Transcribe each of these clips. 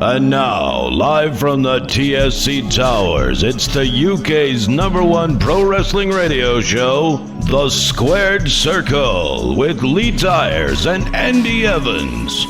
And now, live from the TSC Towers, it's the UK's #1 pro wrestling radio show, The Squared Circle, with Lee Tyers and Andy Evans.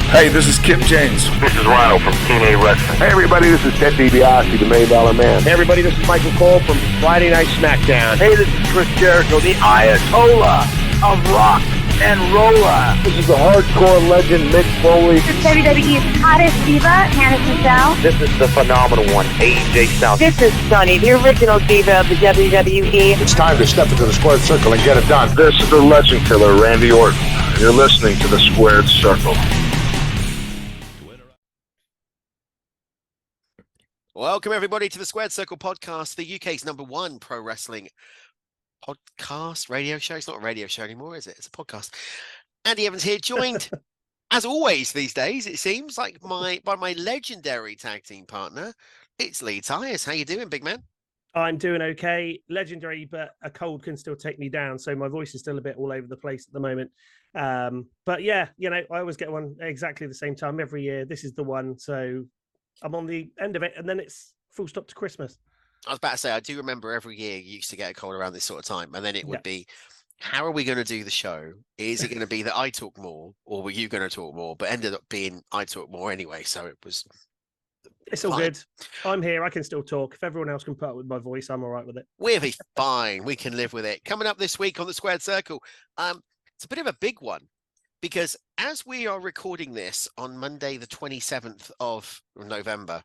Hey, this is Kip James. This is Rhino from TNA Wrestling. Hey, everybody, this is Ted DiBiase, the $1 Million Man. Hey, everybody, this is Michael Cole from Friday Night SmackDown. Hey, this is Chris Jericho, the Ayatollah of rock and rolla. This is the hardcore legend, Mick Foley. This is WWE's hottest diva, Tammy Sytch. This is the phenomenal one, AJ Styles. This is Sunny, the original diva of the WWE. It's time to step into the squared circle and get it done. This is the legend killer, Randy Orton. You're listening to the Squared Circle. Welcome, everybody, to the Squared Circle podcast, the UK's #1 pro wrestling podcast, radio show. It's not a radio show anymore, is it? It's a podcast. Andy Evans here, joined, as always these days, it seems, like by my legendary tag team partner. It's Lee Tyers. How you doing, big man? I'm doing okay. Legendary, but a cold can still take me down, so my voice is still a bit all over the place at the moment. But yeah, you know, I always get one exactly the same time every year. This is the one, so I'm on the end of it, and then it's full stop to Christmas. I was about to say, I do remember every year you used to get a cold around this sort of time, and then it would be, how are we going to do the show? Is it going to be that I talk more, or were you going to talk more? But ended up being I talk more anyway, so it was It's fine. all good. I'm here. I can still talk. If everyone else can put up with my voice, I'm all right with it. We'll be fine. We can live with it. Coming up this week on the Squared Circle, it's a bit of a big one, because as we are recording this on Monday, the 27th of November,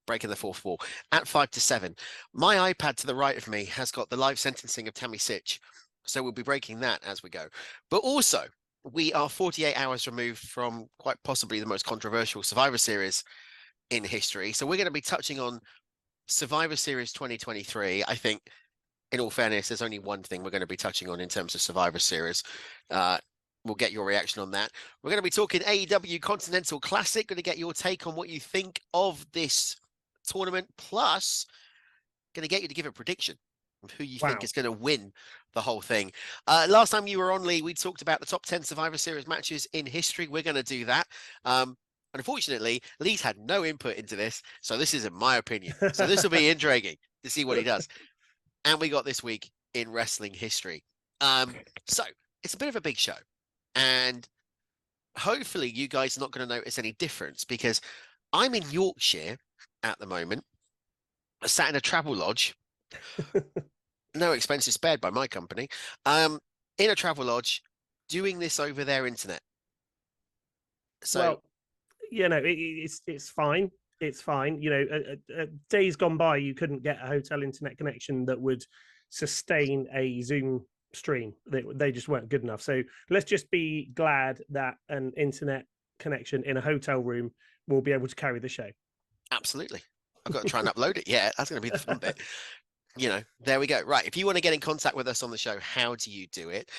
breaking the fourth wall, at 5 to 7, my iPad to the right of me has got the live sentencing of Tammy Sytch. So we'll be breaking that as we go. But also, we are 48 hours removed from quite possibly the most controversial Survivor Series in history. So we're going to be touching on Survivor Series 2023. I think, in all fairness, there's only one thing we're going to be touching on in terms of Survivor Series. We'll get your reaction on that. We're going to be talking AEW Continental Classic. Going to get your take on what you think of this tournament. Plus, going to get you to give a prediction of who you think is going to win the whole thing. Last time you were on, Lee, we talked about the top 10 Survivor Series matches in history. We're going to do that. Unfortunately, Lee's had no input into this, so this isn't my opinion. So this will be intriguing to see what he does. And we got this week in wrestling history. So it's a bit of a big show. And hopefully you guys are not going to notice any difference, because I'm in Yorkshire at the moment, sat in a travel lodge, no expenses spared by my company, in a travel lodge, doing this over their internet. So, well, you know, it's fine. It's fine. You know, days gone by, you couldn't get a hotel internet connection that would sustain a Zoom stream. They just weren't good enough. So let's just be glad that an internet connection in a hotel room will be able to carry the show. Absolutely. I've got to try and upload it. Yeah, that's going to be the fun bit. You know, there we go. Right. If you want to get in contact with us on the show, how do you do it?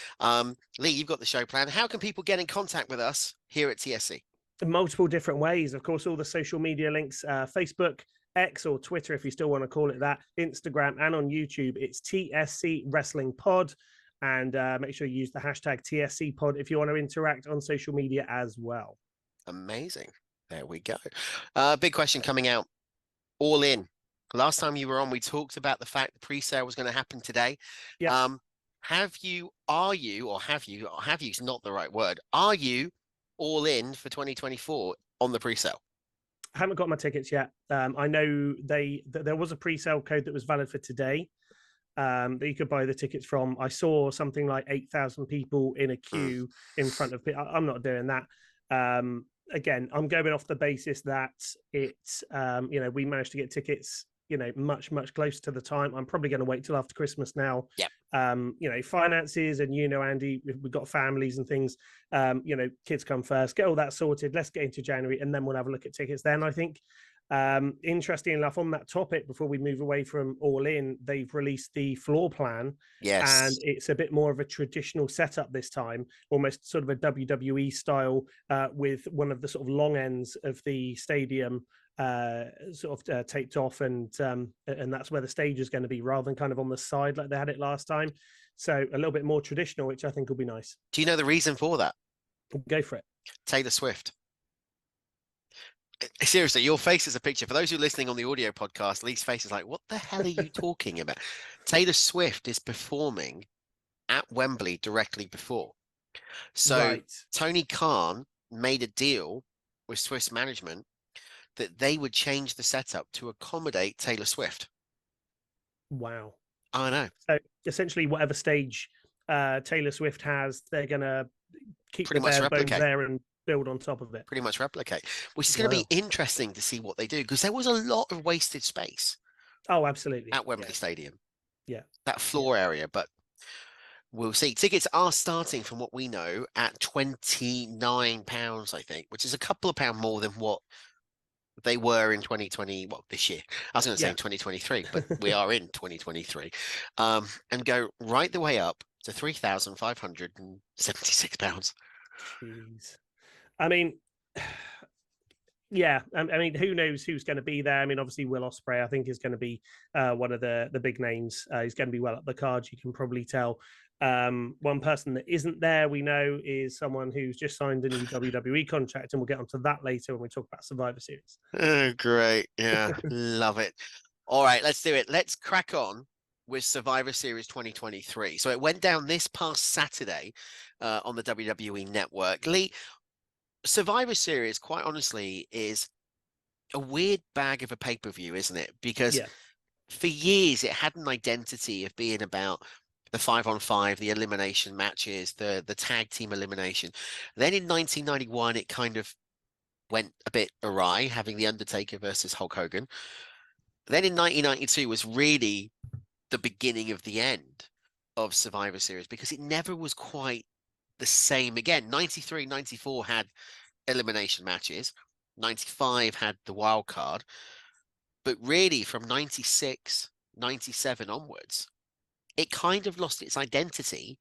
Lee, you've got the show plan. How can people get in contact with us here at TSC? Multiple different ways. Of course, all the social media links, Facebook, X or Twitter, if you still want to call it that, Instagram, and on YouTube, it's TSC Wrestling Pod. And make sure you use the hashtag TSC Pod if you want to interact on social media as well. Amazing. There we go. Big question coming out. All In. Last time you were on, we talked about the fact the pre-sale was going to happen today. Yeah. Are you is not the right word. Are you all in for 2024 on the pre-sale? I haven't got my tickets yet. I know there was a pre-sale code that was valid for today that you could buy the tickets from. I saw something like 8,000 people in a queue in front of people. I'm not doing that. Again, I'm going off the basis that it's, you know, we managed to get tickets, you know, much closer to the time. I'm probably going to wait till after Christmas now. Yeah. You know, finances, and you know, Andy, we've got families and things. You know, kids come first. Get all that sorted. Let's get into January, and then we'll have a look at tickets then. I think. Interesting enough, on that topic, before we move away from All In, they've released the floor plan. Yes. And it's a bit more of a traditional setup this time, almost sort of a WWE style, with one of the sort of long ends of the stadium taped off, and that's where the stage is going to be, rather than kind of on the side like they had it last time. So a little bit more traditional, which I think will be nice. Do you know the reason for that? Go for it. Taylor Swift. Seriously, your face is a picture. For those who are listening on the audio podcast, Lee's face is like, what the hell are you talking about? Taylor Swift is performing at Wembley directly before. So Right. Tony Khan made a deal with Swiss management that they would change the setup to accommodate Taylor Swift. Wow. I know. So essentially, whatever stage Taylor Swift has, they're going to keep Pretty the much bare bones replicate. there and build on top of it. Pretty much replicate, which is going to be interesting to see what they do, because there was a lot of wasted space Oh, absolutely. at Wembley Stadium. Yeah. That floor area, but we'll see. Tickets are starting, from what we know, at £29, I think, which is a couple of pounds more than what they were in 2020. Well, this year. I was going to say 2023, but we are in 2023. And go right the way up to £3,576. Jeez. I mean, yeah. I mean, who knows who's going to be there? I mean, obviously, Will Ospreay, I think, is going to be one of the big names. He's going to be well up the cards. You can probably tell. One person that isn't there, we know, is someone who's just signed a new WWE contract, and we'll get onto that later when we talk about Survivor Series. Oh, great. Yeah, love it. All right, let's do it. Let's crack on with Survivor Series 2023. So it went down this past Saturday on the WWE Network. Lee, Survivor Series, quite honestly, is a weird bag of a pay-per-view, isn't it? Because for years it had an identity of being about the 5-on-5, the elimination matches, the tag team elimination. Then in 1991, it kind of went a bit awry, having The Undertaker versus Hulk Hogan. Then in 1992 was really the beginning of the end of Survivor Series, because it never was quite the same again. 93, 94 had elimination matches. 95 had the wild card. But really from 96, 97 onwards, it kind of lost its identity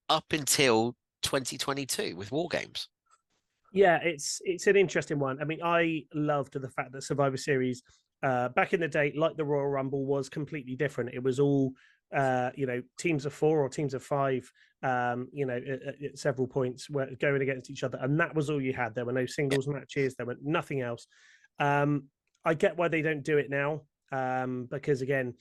up until 2022 with War Games. Yeah, it's an interesting one. I mean, I loved the fact that Survivor Series back in the day, like the Royal Rumble, was completely different. It was all teams of 4 or teams of 5, at several points were going against each other, and that was all you had. There were no singles matches. There were nothing else. I get why they don't do it now, because again,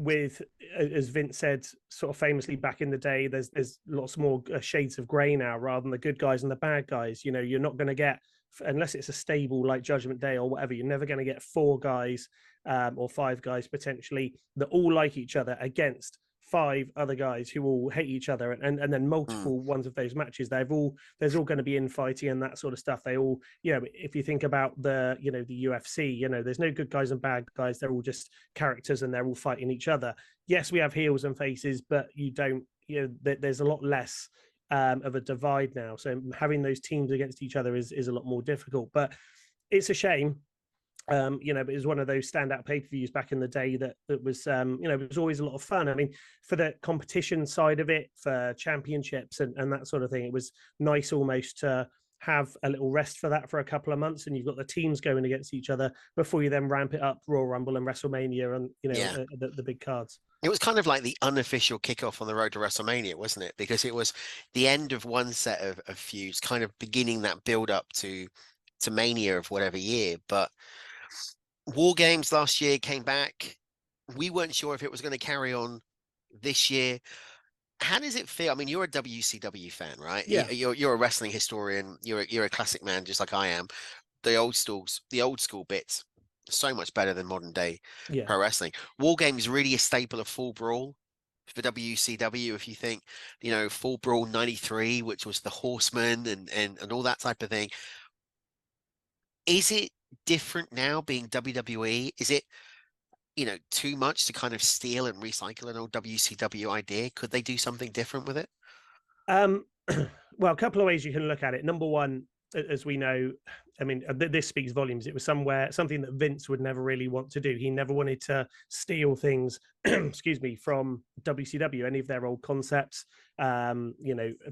with, as Vince said, sort of famously back in the day, there's lots more shades of grey now, rather than the good guys and the bad guys. You know, you're not going to get, unless it's a stable like Judgment Day or whatever, you're never going to get 4 guys or 5 guys potentially that all like each other against 5 other guys who all hate each other, and then multiple ones of those matches. There's all going to be infighting and that sort of stuff. They all, if you think about the UFC, there's no good guys and bad guys. They're all just characters and they're all fighting each other. Yes, we have heels and faces, but you don't, there's a lot less of a divide now. So having those teams against each other is a lot more difficult, but it's a shame. But it was one of those standout pay-per-views back in the day that was, it was always a lot of fun. I mean, for the competition side of it, for championships and that sort of thing, it was nice almost to have a little rest for that for a couple of months, and you've got the teams going against each other before you then ramp it up Royal Rumble and WrestleMania and, the big cards. It was kind of like the unofficial kickoff on the road to WrestleMania, wasn't it? Because it was the end of one set of feuds, kind of beginning that build up to Mania of whatever year. But War Games last year came back. We weren't sure if it was going to carry on this year. How does it feel? I mean, you're a WCW fan, right? Yeah. You're a wrestling historian. You're a classic man, just like I am. The old school bits, so much better than modern day pro wrestling. War Games is really a staple of Full Brawl for WCW. If you think, Full Brawl 93, which was the Horsemen and all that type of thing. Is it different now being WWE? Is it, too much to kind of steal and recycle an old WCW idea? Could they do something different with it? Well, a couple of ways you can look at it. Number one, as we know, I mean, this speaks volumes. It was something that Vince would never really want to do. He never wanted to steal things, excuse me, from WCW, any of their old concepts.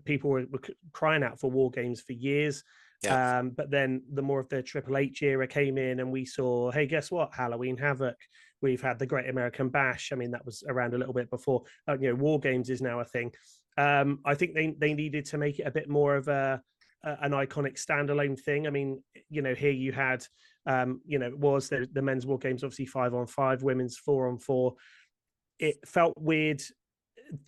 People were crying out for War Games for years. Yeah. But then the more of the Triple H era came in, and we saw, hey, guess what? Halloween Havoc. We've had the Great American Bash. I mean, that was around a little bit before. War Games is now a thing. I think they needed to make it a bit more of a an iconic standalone thing. I mean, here you had, it was the men's war games, obviously 5-on-5, women's 4-on-4. It felt weird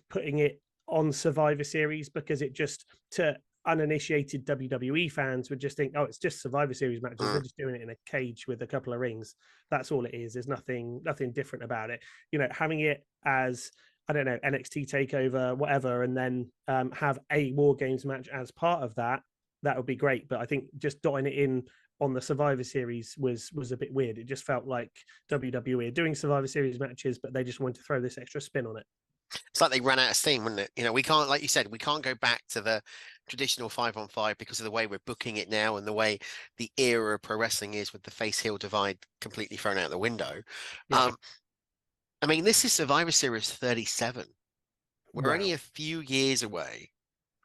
putting it on Survivor Series because it just, to uninitiated WWE fans, would just think, oh, it's just Survivor Series matches. They're just doing it in a cage with a couple of rings. That's all it is. There's nothing different about it. Having it as, I don't know, NXT TakeOver, whatever, and then have a War Games match as part of that would be great. But I think just dotting it in on the Survivor Series was a bit weird. It just felt like WWE are doing Survivor Series matches, but they just wanted to throw this extra spin on it. It's like they ran out of steam, wasn't it? We can't, like you said, we can't go back to the traditional 5-on-5 because of the way we're booking it now and the way the era of pro wrestling is, with the face heel divide completely thrown out the window. Yeah. I mean, this is Survivor Series 37. We're Wow. only a few years away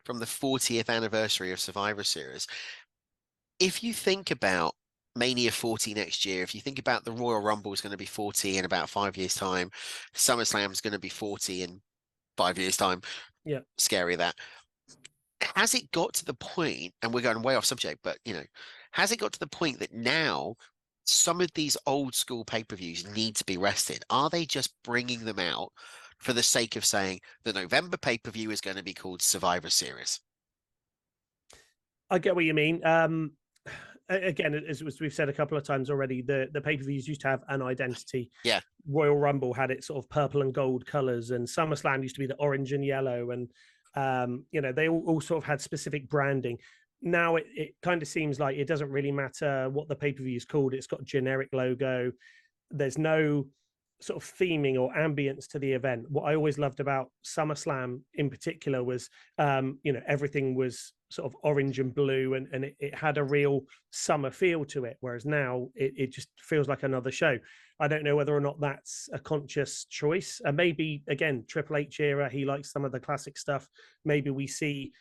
from the 40th anniversary of Survivor Series. If you think about Mania 40 next year, if you think about the Royal Rumble is going to be 40 in about 5 years' time, SummerSlam is going to be 40 in 5 years' time. Yeah. Scary that. Has it got to the point, and we're going way off subject, but, has it got to the point that now some of these old school pay-per-views need to be rested? Are they just bringing them out for the sake of saying the November pay-per-view is going to be called Survivor Series? I get what you mean. Again, as we've said a couple of times already, the pay-per-views used to have an identity. Yeah. Royal Rumble had its sort of purple and gold colors, and SummerSlam used to be the orange and yellow, and they all sort of had specific branding. Now it kind of seems like it doesn't really matter what the pay-per-view is called. It's got a generic logo. There's no sort of theming or ambience to the event. What I always loved about SummerSlam in particular was, everything was sort of orange and blue, and it had a real summer feel to it. Whereas now it just feels like another show. I don't know whether or not that's a conscious choice. And maybe, again, Triple H era, he likes some of the classic stuff. Maybe we see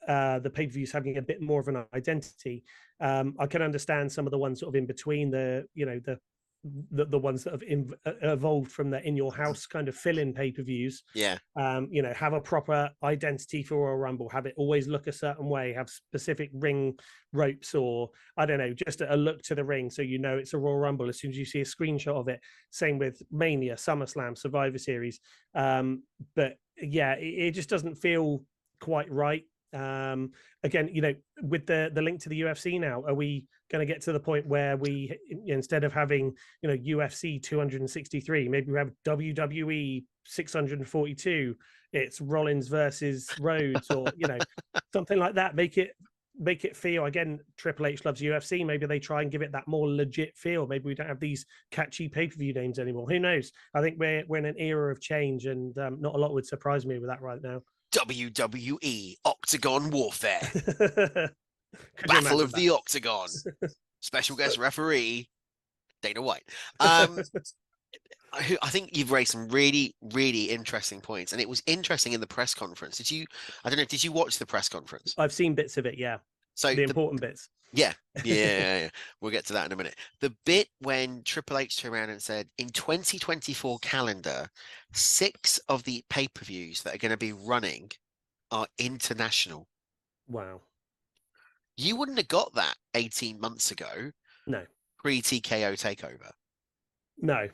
the pay-per-views having a bit more of an identity. I can understand some of the ones sort of in between, the ones that have evolved from the in your house kind of fill-in pay-per-views. Yeah. Have a proper identity for Royal Rumble, have it always look a certain way, have specific ring ropes, or I don't know, just a look to the ring so it's a Royal Rumble as soon as you see a screenshot of it. Same with Mania, SummerSlam, Survivor Series. But yeah, it just doesn't feel quite right. Again, with the link to the UFC now, are we going to get to the point where we, instead of having UFC 263, maybe we have WWE 642, it's Rollins versus Rhodes, or something like that? Make it feel, again, Triple H loves UFC, maybe they try and give it that more legit feel. Maybe we don't have these catchy pay-per-view names anymore. Who knows? I think we're in an era of change, and not a lot would surprise me with that right now. WWE Octagon Warfare. Could you Battle of imagine the Octagon. Special guest referee, Dana White. I think you've raised some really, really interesting points. And it was interesting in the press conference. Did you watch the press conference? I've seen bits of it, yeah. So the important bits. Yeah. We'll get to that in a minute. The bit when Triple H turned around and said, in 2024 calendar, 6 of the pay-per-views that are going to be running are international. Wow. You wouldn't have got that 18 months ago. No. Pre-TKO takeover. No.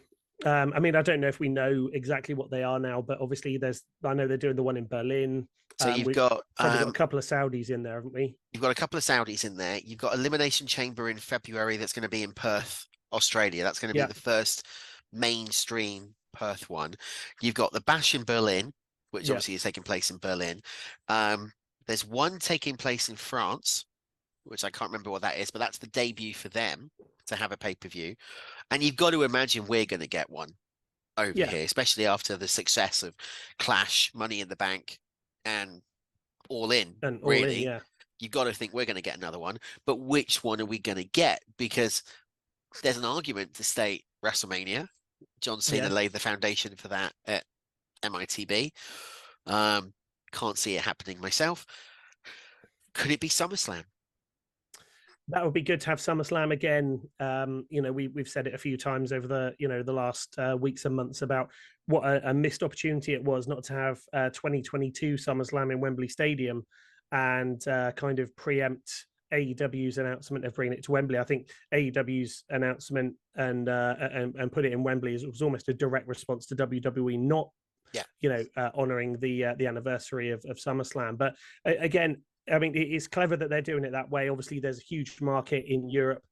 I mean, I don't know if we know exactly what they are now, but obviously I know they're doing the one in Berlin. So you've got a couple of Saudis in there, haven't we? You've got a couple of Saudis in there. You've got Elimination Chamber in February that's going to be in Perth, Australia. That's going to be the first mainstream Perth one. You've got the Bash in Berlin, which obviously is taking place in Berlin. There's one taking place in France, which I can't remember what that is, but that's the debut for them to have a pay-per-view. And you've got to imagine we're going to get one over here, especially after the success of Clash, Money in the Bank, and All In. And really, All In, yeah. You've got to think we're going to get another one. But which one are we going to get? Because there's an argument to state WrestleMania. John Cena laid the foundation for that at MITB. Can't see it happening myself. Could it be SummerSlam? That would be good to have SummerSlam again. We've said it a few times over the last weeks and months about what a missed opportunity it was not to have 2022 SummerSlam in Wembley Stadium. and kind of preempt AEW's announcement of bringing it to Wembley. I think AEW's announcement and put it in Wembley was almost a direct response to WWE not, honoring the anniversary of SummerSlam. But again, I mean, it's clever that they're doing it that way. Obviously, there's a huge market in Europe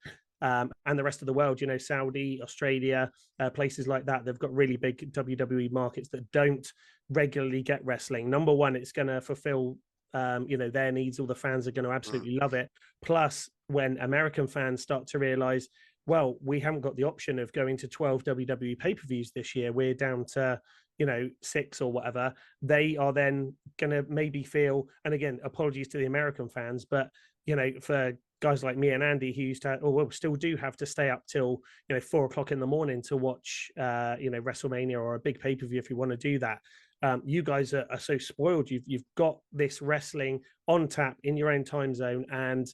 and the rest of the world. Saudi, Australia, places like that. They've got really big WWE markets that don't regularly get wrestling. Number one, it's going to fulfill their needs. All the fans are going to absolutely love it. Plus, when American fans start to realize, well, we haven't got the option of going to 12 WWE pay-per-views this year, we're down to 6 or whatever, they are then going to maybe feel, and again, apologies to the American fans, but for guys like me and Andy who used to, still do have to stay up till 4 o'clock in the morning to watch WrestleMania or a big pay-per-view if you want to do that. You guys are so spoiled. You've got this wrestling on tap in your own time zone, and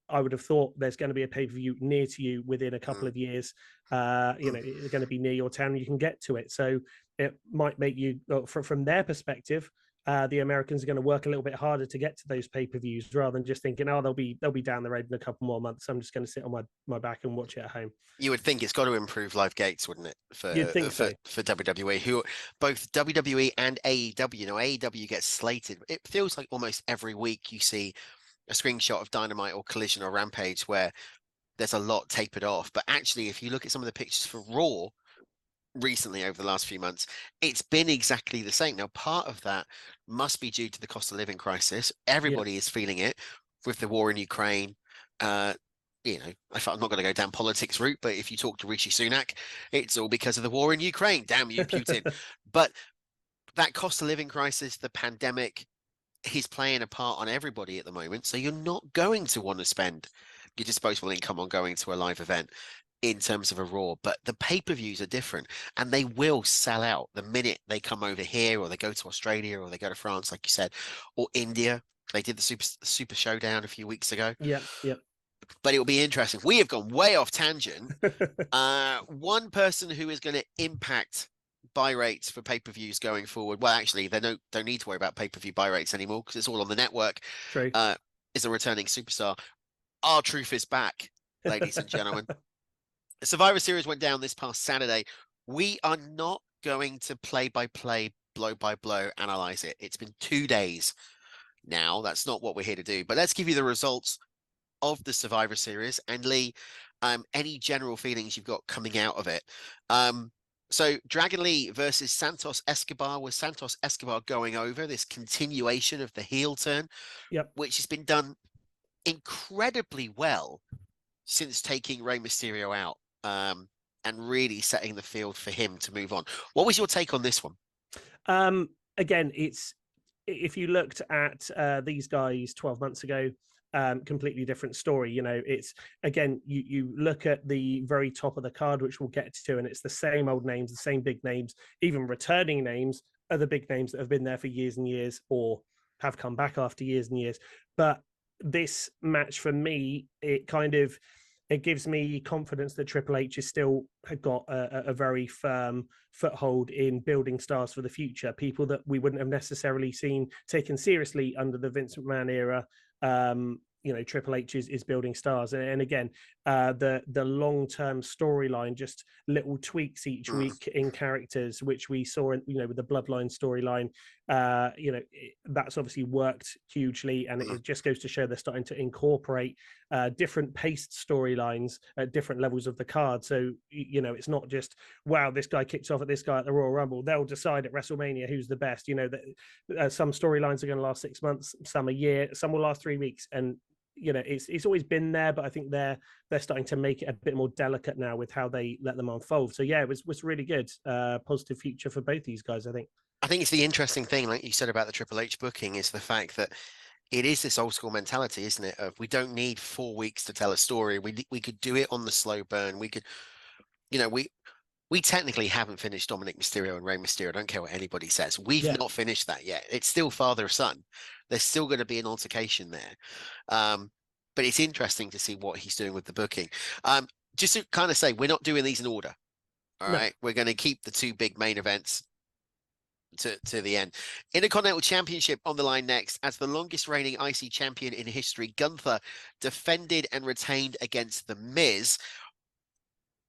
I would have thought there's going to be a pay-per-view near to you within a couple of years. It's going to be near your town. You can get to it, so it might make you, from their perspective, the Americans are going to work a little bit harder to get to those pay-per-views rather than just thinking, they'll be down the road in a couple more months. I'm just going to sit on my back and watch it at home. You would think it's got to improve live gates, wouldn't it? You'd think so. For WWE, who both WWE and AEW, AEW gets slated. It feels like almost every week you see a screenshot of Dynamite or Collision or Rampage where there's a lot tapered off. But actually, if you look at some of the pictures for Raw recently over the last few months, it's been exactly the same. Now, part of that must be due to the cost of living crisis. Everybody is feeling it with the war in Ukraine. I'm not going to go down politics route, but if you talk to Rishi Sunak, it's all because of the war in Ukraine. Damn you, Putin. But that cost of living crisis, the pandemic, is playing a part on everybody at the moment. So you're not going to want to spend your disposable income on going to a live event in terms of a Raw, but the pay-per-views are different, and they will sell out the minute they come over here, or they go to Australia, or they go to France, like you said, or India. They did the Super Showdown a few weeks ago. Yeah. But it will be interesting. We have gone way off tangent. One person who is going to impact buy rates for pay-per-views going forward, well, actually, they don't need to worry about pay-per-view buy rates anymore because it's all on the network. True. Is a returning superstar. R-Truth is back, ladies and gentlemen. The Survivor Series went down this past Saturday. We are not going to play-by-play, blow-by-blow analyze it. It's been 2 days now. That's not what we're here to do. But let's give you the results of the Survivor Series. And Lee, any general feelings you've got coming out of it. So Dragon Lee versus Santos Escobar, with Santos Escobar going over, this continuation of the heel turn, which has been done incredibly well since taking Rey Mysterio out. And really setting the field for him to move on. What was your take on this one? Again, if you looked at these guys 12 months ago, completely different story. It's, again, you look at the very top of the card, which we'll get to, and it's the same old names, the same big names, even returning names are the big names that have been there for years and years, or have come back after years and years. But this match, for me, it gives me confidence that Triple H has still got a very firm foothold in building stars for the future, people that we wouldn't have necessarily seen taken seriously under the Vince McMahon era. Triple H is building stars, and again, the long-term storyline, just little tweaks each week in characters, which we saw with the Bloodline storyline. That's obviously worked hugely, and it just goes to show they're starting to incorporate different paced storylines at different levels of the card. So it's not just, wow, this guy kicks off at this guy at the Royal Rumble. They'll decide at WrestleMania who's the best. That some storylines are going to last 6 months, some a year, some will last 3 weeks, and it's always been there, but I think they're starting to make it a bit more delicate now with how they let them unfold. So yeah, it was really good. Positive future for both these guys, I think. I think it's the interesting thing, like you said about the Triple H booking, is the fact that it is this old school mentality, isn't it? Of, we don't need 4 weeks to tell a story. We could do it on the slow burn. We could, we technically haven't finished Dominic Mysterio and Rey Mysterio. I don't care what anybody says. We've not finished that yet. It's still father-son. There's still going to be an altercation there. But it's interesting to see what he's doing with the booking. Just to kind of say, we're not doing these in order. All right. We're going to keep the 2 big main events to the end. Intercontinental Championship on the line next. As the longest reigning IC champion in history, Gunther defended and retained against The Miz.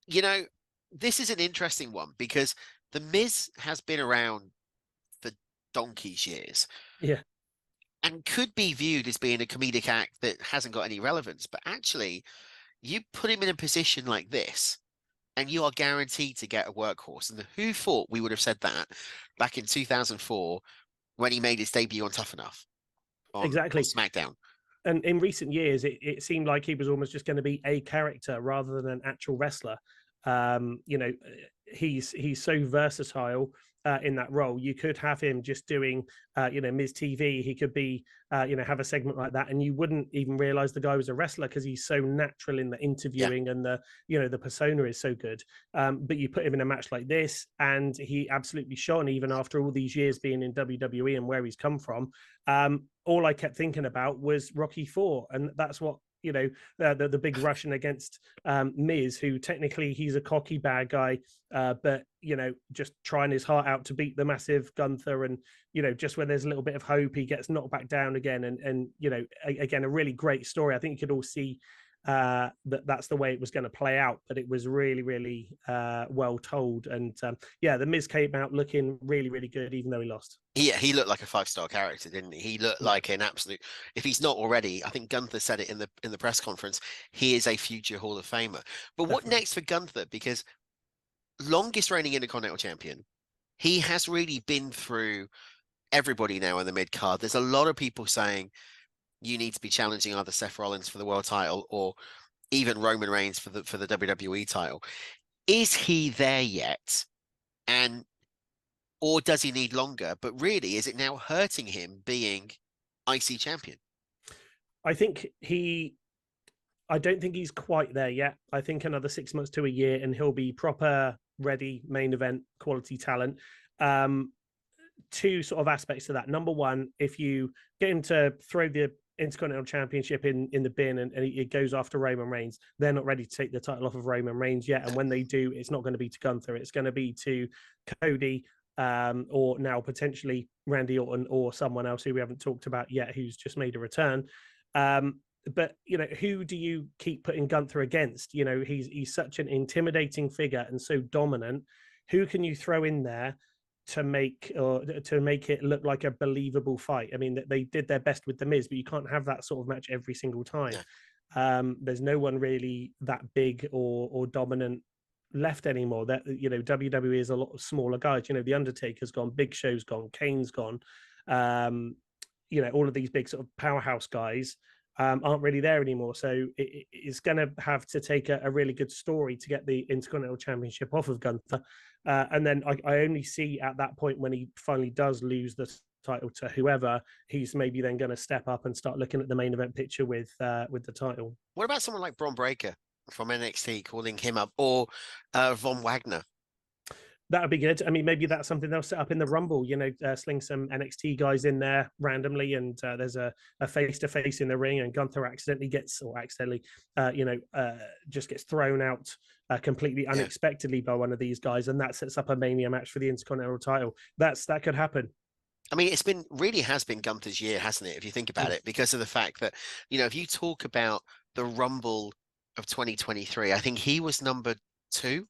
You know, this is an interesting one because The Miz has been around for donkey's years. Yeah. And could be viewed as being a comedic act that hasn't got any relevance. But actually, you put him in a position like this, and you are guaranteed to get a workhorse. And who thought we would have said that back in 2004 when he made his debut on Tough Enough? Exactly. On SmackDown. And in recent years, it seemed like he was almost just going to be a character rather than an actual wrestler. You know, he's so versatile in that role. You could have him just doing, you know, Miz TV. He could be, you know, have a segment like that, and you wouldn't even realize the guy was a wrestler because he's so natural in the interviewing and the, you know, the persona is so good. But you put him in a match like this, and he absolutely shone even after all these years being in WWE and where he's come from. All I kept thinking about was Rocky IV, and that's what, you know, the big Russian against Miz, who technically he's a cocky bad guy, but, you know, just trying his heart out to beat the massive Gunther. And, you know, just when there's a little bit of hope, he gets knocked back down again. And you know, again, a really great story. I think you could all see that's the way it was going to play out, but it was really, really well told. And yeah, the Miz came out looking really, really good, even though he lost. Yeah, he looked like a 5-star character, didn't he? He looked like an absolute. If he's not already, I think Gunther said it in the press conference. He is a future Hall of Famer. But what next for Gunther? Because longest reigning Intercontinental Champion, he has really been through everybody now in the mid card. There's a lot of people saying you need to be challenging either Seth Rollins for the world title or even Roman Reigns for the WWE title. Is he there yet? And or does he need longer? But really, is it now hurting him being IC champion? I don't think he's quite there yet. I think another 6 months to a year and he'll be proper ready main event quality talent. Two sort of aspects to that. Number one, if you get him to throw the Intercontinental Championship in the bin and it goes after Roman Reigns, they're not ready to take the title off of Roman Reigns yet. And when they do, it's not going to be to Gunther. It's going to be to Cody, or now potentially Randy Orton or someone else who we haven't talked about yet, who's just made a return. But, you know, who do you keep putting Gunther against? You know, he's such an intimidating figure and so dominant. Who can you throw in there to make it look like a believable fight? I mean, they did their best with The Miz, but you can't have that sort of match every single time. Yeah. There's no one really that big or dominant left anymore. That, you know, WWE is a lot of smaller guys. You know, The Undertaker's gone, Big Show's gone, Kane's gone. You know, all of these big sort of powerhouse guys aren't really there anymore. So it's going to have to take a really good story to get the Intercontinental Championship off of Gunther. And then I only see at that point when he finally does lose the title to whoever, he's maybe then going to step up and start looking at the main event picture with the title. What about someone like Bron Breakker from NXT, calling him up, or Von Wagner? That would be good. I mean, maybe that's something they'll set up in the Rumble, you know, sling some NXT guys in there randomly, and there's a face-to-face in the ring, and Gunther just gets thrown out completely unexpectedly by one of these guys, and that sets up a Mania match for the Intercontinental title. That could happen. I mean, has been Gunther's year, hasn't it? If you think about it, because of the fact that, you know, if you talk about the Rumble of 2023, I think he was number 2.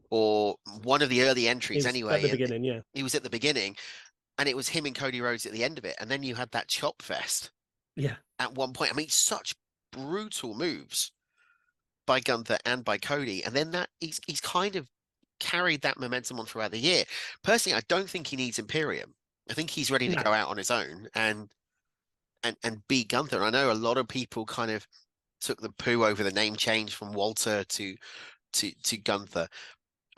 Or one of the early entries anyway. At the beginning, yeah. He was at the beginning, and it was him and Cody Rhodes at the end of it. And then you had that chop fest. Yeah. At one point. I mean, such brutal moves by Gunther and by Cody. And then that he's kind of carried that momentum on throughout the year. Personally, I don't think he needs Imperium. I think he's ready to go out on his own and beat Gunther. I know a lot of people kind of took the poo over the name change from Walter to Gunther.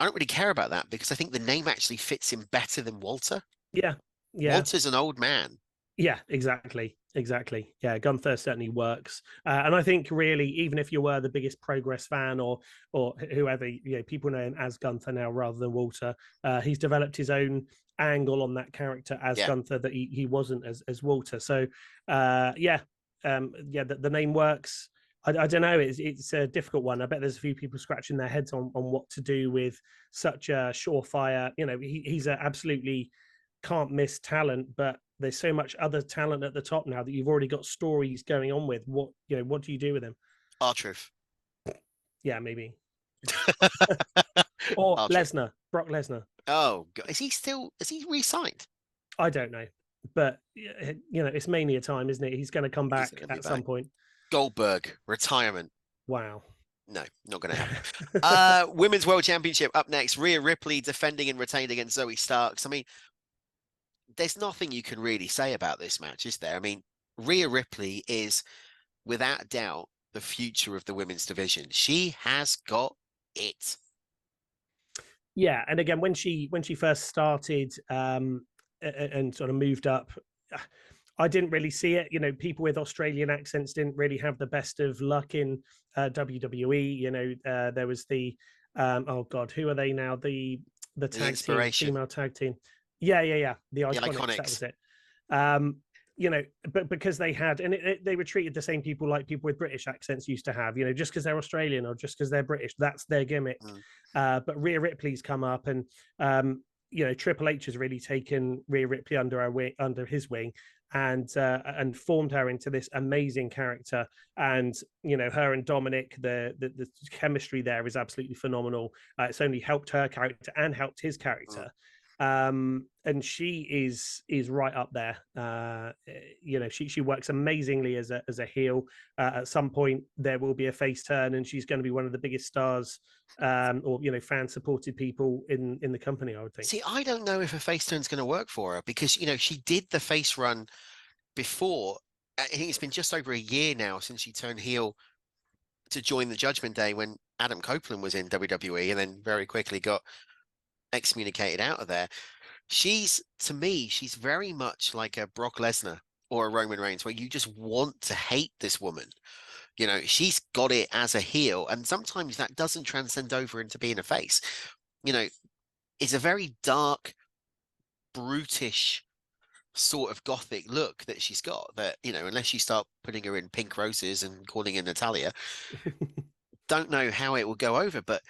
I don't really care about that because I think the name actually fits him better than Walter. Yeah. Walter's an old man. Yeah, exactly. Yeah, Gunther certainly works. And I think really, even if you were the biggest Progress fan or whoever, you know, people know him as Gunther now rather than Walter, he's developed his own angle on that character as Gunther that he wasn't as Walter. So, the name works. I don't know. It's a difficult one. I bet there's a few people scratching their heads on what to do with such a surefire. You know, he's an absolutely can't miss talent, but there's so much other talent at the top now that you've already got stories going on with. What do you do with them? R-Truth. Yeah, maybe. Or R-Truth. Lesnar, Brock Lesnar. Oh, God. Is he re-signed? I don't know, but it's Mania time, isn't it? He's going to come back at some point. Goldberg, retirement. Wow. No, not going to happen. Women's World Championship up next. Rhea Ripley defending and retained against Zoe Starks. I mean, there's nothing you can really say about this match, is there? I mean, Rhea Ripley is, without a doubt, the future of the women's division. She has got it. Yeah, and again, when she first started and sort of moved up, I didn't really see it. People with Australian accents didn't really have the best of luck in WWE. There was the oh God, who are they now? The tag team, female tag team. Yeah. The Iconics. That was it. But because they had, and they were treated the same people like people with British accents used to have. Just because they're Australian or just because they're British, that's their gimmick. But Rhea Ripley's come up, and Triple H has really taken Rhea Ripley under his wing, and formed her into this amazing character. And her and Dominic, the chemistry there is absolutely phenomenal. It's only helped her character and helped his character. And she is right up there. She works amazingly as a heel. At some point there will be a face turn, and she's going to be one of the biggest stars, or fan supported people in the company, I would think. See, I don't know if a face turn's going to work for her, because she did the face run before. I think it's been just over a year now since she turned heel to join the Judgment Day when Adam Copeland was in WWE, and then very quickly got excommunicated out of there. To me, she's very much like a Brock Lesnar or a Roman Reigns, where you just want to hate this woman. She's got it as a heel, and sometimes that doesn't transcend over into being a face. It's a very dark, brutish sort of gothic look that she's got, that unless you start putting her in pink roses and calling her Natalia, don't know how it will go over. But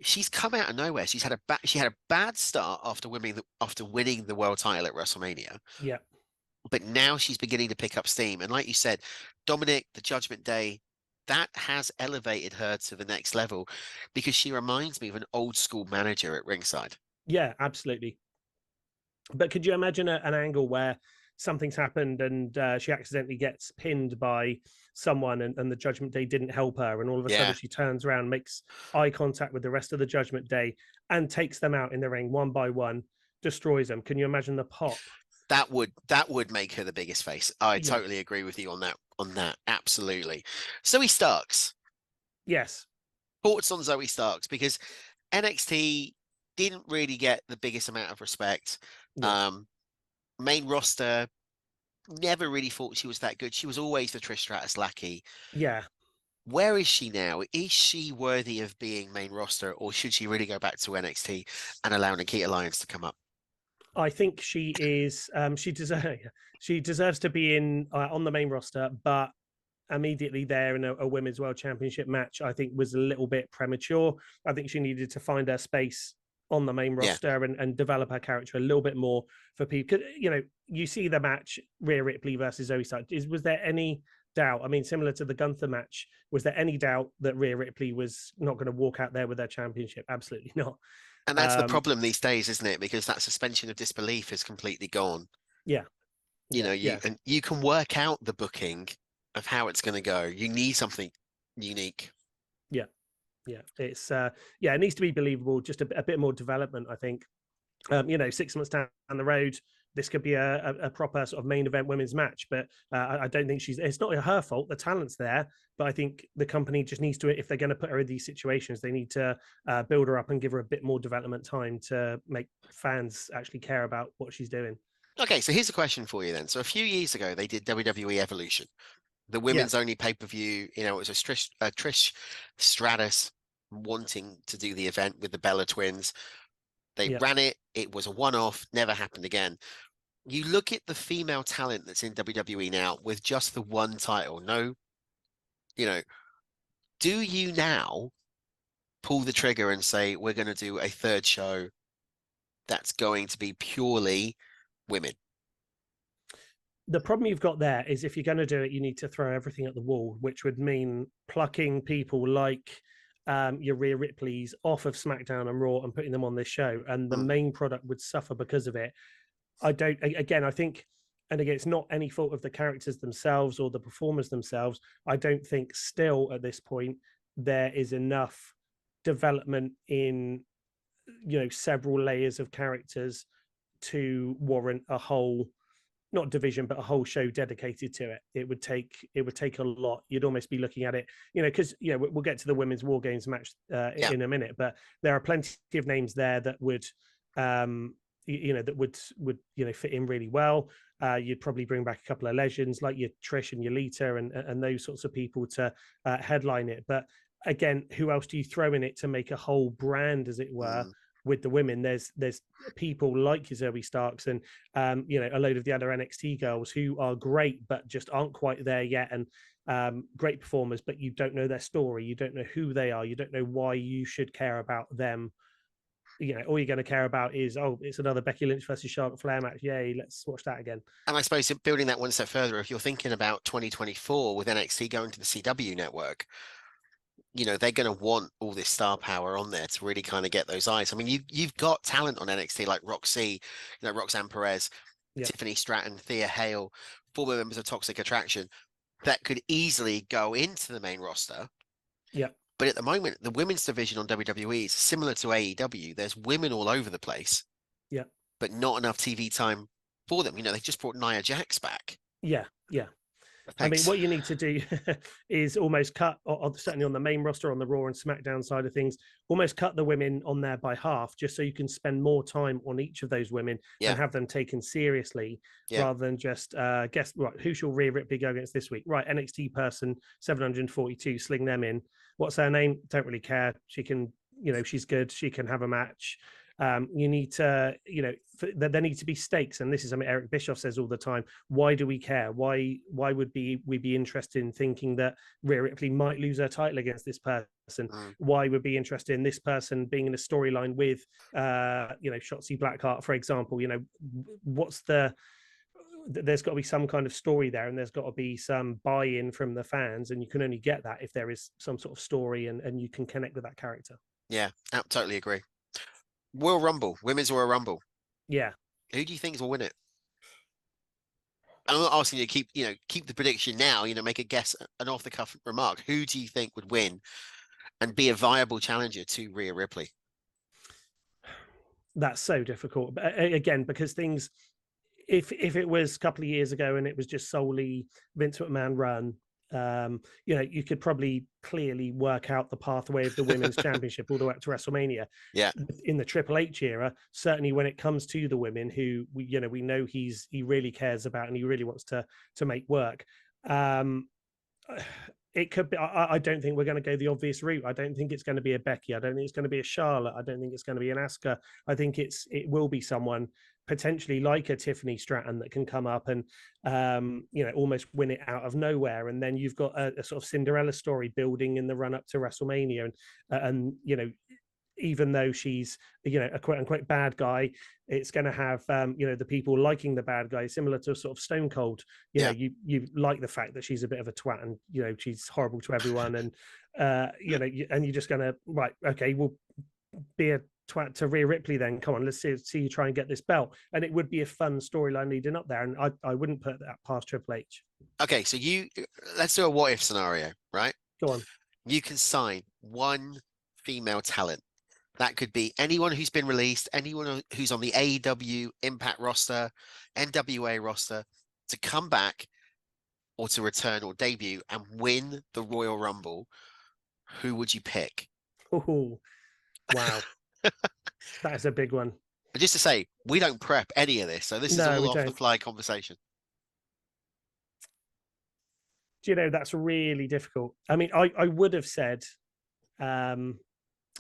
she's come out of nowhere. She had a bad start after winning the world title at WrestleMania. Yeah. But now she's beginning to pick up steam. And like you said, Dominic, the Judgment Day, that has elevated her to the next level, because she reminds me of an old school manager at ringside. Yeah, absolutely. But could you imagine an angle where something's happened and she accidentally gets pinned by someone, and the Judgment Day didn't help her, and all of a sudden she turns around, makes eye contact with the rest of the Judgment Day, and takes them out in the ring one by one, destroys them? Can you imagine the pop? That would make her the biggest face. I totally agree with you on that. Absolutely. Zoe Starks. Yes. Thoughts on Zoe Starks? Because NXT didn't really get the biggest amount of respect. Main roster, never really thought she was that good. She was always the Trish Stratus lackey. Yeah. Where is she now? Is she worthy of being main roster, or should she really go back to NXT and allow Nikita Lyons to come up? I think she is. She deserves to be on the main roster, but immediately there in a women's world championship match, I think was a little bit premature. I think she needed to find her space on the main roster and develop her character a little bit more for people. You see the match, Rhea Ripley versus Zoe Starks. Was there any doubt? I mean, similar to the Gunther match, was there any doubt that Rhea Ripley was not going to walk out there with her championship? Absolutely not. And that's the problem these days, isn't it? Because that suspension of disbelief is completely gone. Yeah. And you can work out the booking of how it's going to go. You need something unique. Yeah, it's it needs to be believable. Just a bit more development, I think. 6 months down the road, this could be a proper sort of main event women's match. But I don't think it's not her fault. The talent's there, but I think the company just needs to, if they're going to put her in these situations, they need to build her up and give her a bit more development time to make fans actually care about what she's doing. Okay, so here's a question for you then. So a few years ago, they did WWE Evolution, the women's only pay-per-view. It was a Trish Stratus wanting to do the event with the Bella twins. They ran it. It was a one-off, never happened again. You look at the female talent that's in WWE now with just the one title. No, do you now pull the trigger and say, we're going to do a third show that's going to be purely women. The problem you've got there is if you're going to do it, you need to throw everything at the wall, which would mean plucking people like your Rhea Ripley's off of SmackDown and Raw and putting them on this show, and the main product would suffer because of it. I think, and again, it's not any fault of the characters themselves or the performers themselves. I don't think still at this point there is enough development in, several layers of characters to warrant a whole, not division, but a whole show dedicated to it. It would take a lot. You'd almost be looking at it, because we'll get to the women's War Games match in a minute, but there are plenty of names there that would that would fit in really well. You'd probably bring back a couple of legends like your Trish and your Lita and those sorts of people to headline it. But again, who else do you throw in it to make a whole brand, as it were? With the women, there's people like your Zoe Starks and a load of the other NXT girls who are great but just aren't quite there yet, and great performers, but you don't know their story, you don't know who they are, you don't know why you should care about them. All you're going to care about is, it's another Becky Lynch versus Charlotte Flair match, yay, let's watch that again. And I suppose building that one step further, if you're thinking about 2024 with NXT going to the CW network, they're going to want all this star power on there to really kind of get those eyes. I mean, you've got talent on NXT like Roxy, Roxanne Perez, Tiffany Stratton, Thea Hale, former members of Toxic Attraction that could easily go into the main roster. Yeah. But at the moment, the women's division on WWE is similar to AEW. There's women all over the place. Yeah. But not enough TV time for them. They just brought Nia Jax back. Yeah. I mean, what you need to do is almost cut, or certainly on the main roster, on the Raw and SmackDown side of things, almost cut the women on there by half, just so you can spend more time on each of those women and have them taken seriously, rather than just guess, right, who shall Rhea Ripley go against this week? Right, NXT person 742, sling them in. What's her name? Don't really care. She can, she's good. She can have a match. You need to, there need to be stakes, and this is something Eric Bischoff says all the time. Why do we care? Why would we be interested in thinking that Rhea Ripley might lose her title against this person? Why would be interested in this person being in a storyline with, Shotzi Blackheart, for example? There's got to be some kind of story there, and there's got to be some buy-in from the fans, and you can only get that if there is some sort of story and you can connect with that character. Yeah, I totally agree. Royal Rumble, Women's Royal Rumble. Yeah. Who do you think will win it? I'm not asking you to keep the prediction now, make a guess, an off-the-cuff remark. Who do you think would win and be a viable challenger to Rhea Ripley? That's so difficult. But again, because things, if it was a couple of years ago and it was just solely Vince McMahon run, you could probably clearly work out the pathway of the women's championship all the way up to WrestleMania. Yeah. In the Triple H era, certainly when it comes to the women, who we know he really cares about and he really wants to make work. It could be. I don't think we're going to go the obvious route. I don't think it's going to be a Becky. I don't think it's going to be a Charlotte. I don't think it's going to be an Asuka. I think it will be someone potentially like a Tiffany Stratton that can come up and almost win it out of nowhere, and then you've got a sort of Cinderella story building in the run up to WrestleMania, and even though she's a quote unquote bad guy, it's going to have the people liking the bad guy, similar to a sort of Stone Cold. You like the fact that she's a bit of a twat and she's horrible to everyone, and and you're just going to, right, okay, we'll be a twat to Rhea Ripley then. Come on, let's see you try and get this belt. And it would be a fun storyline leading up there, and I wouldn't put that past Triple H. Okay, so let's do a what if scenario, right? Go on. You can sign one female talent. That could be anyone who's been released, anyone who's on the AEW Impact roster, NWA roster, to come back or to return or debut and win the Royal Rumble. Who would you pick? Oh, wow. That is a big one. But just to say, we don't prep any of this, so this is all off the fly conversation. Do that's really difficult? I mean, I would have said,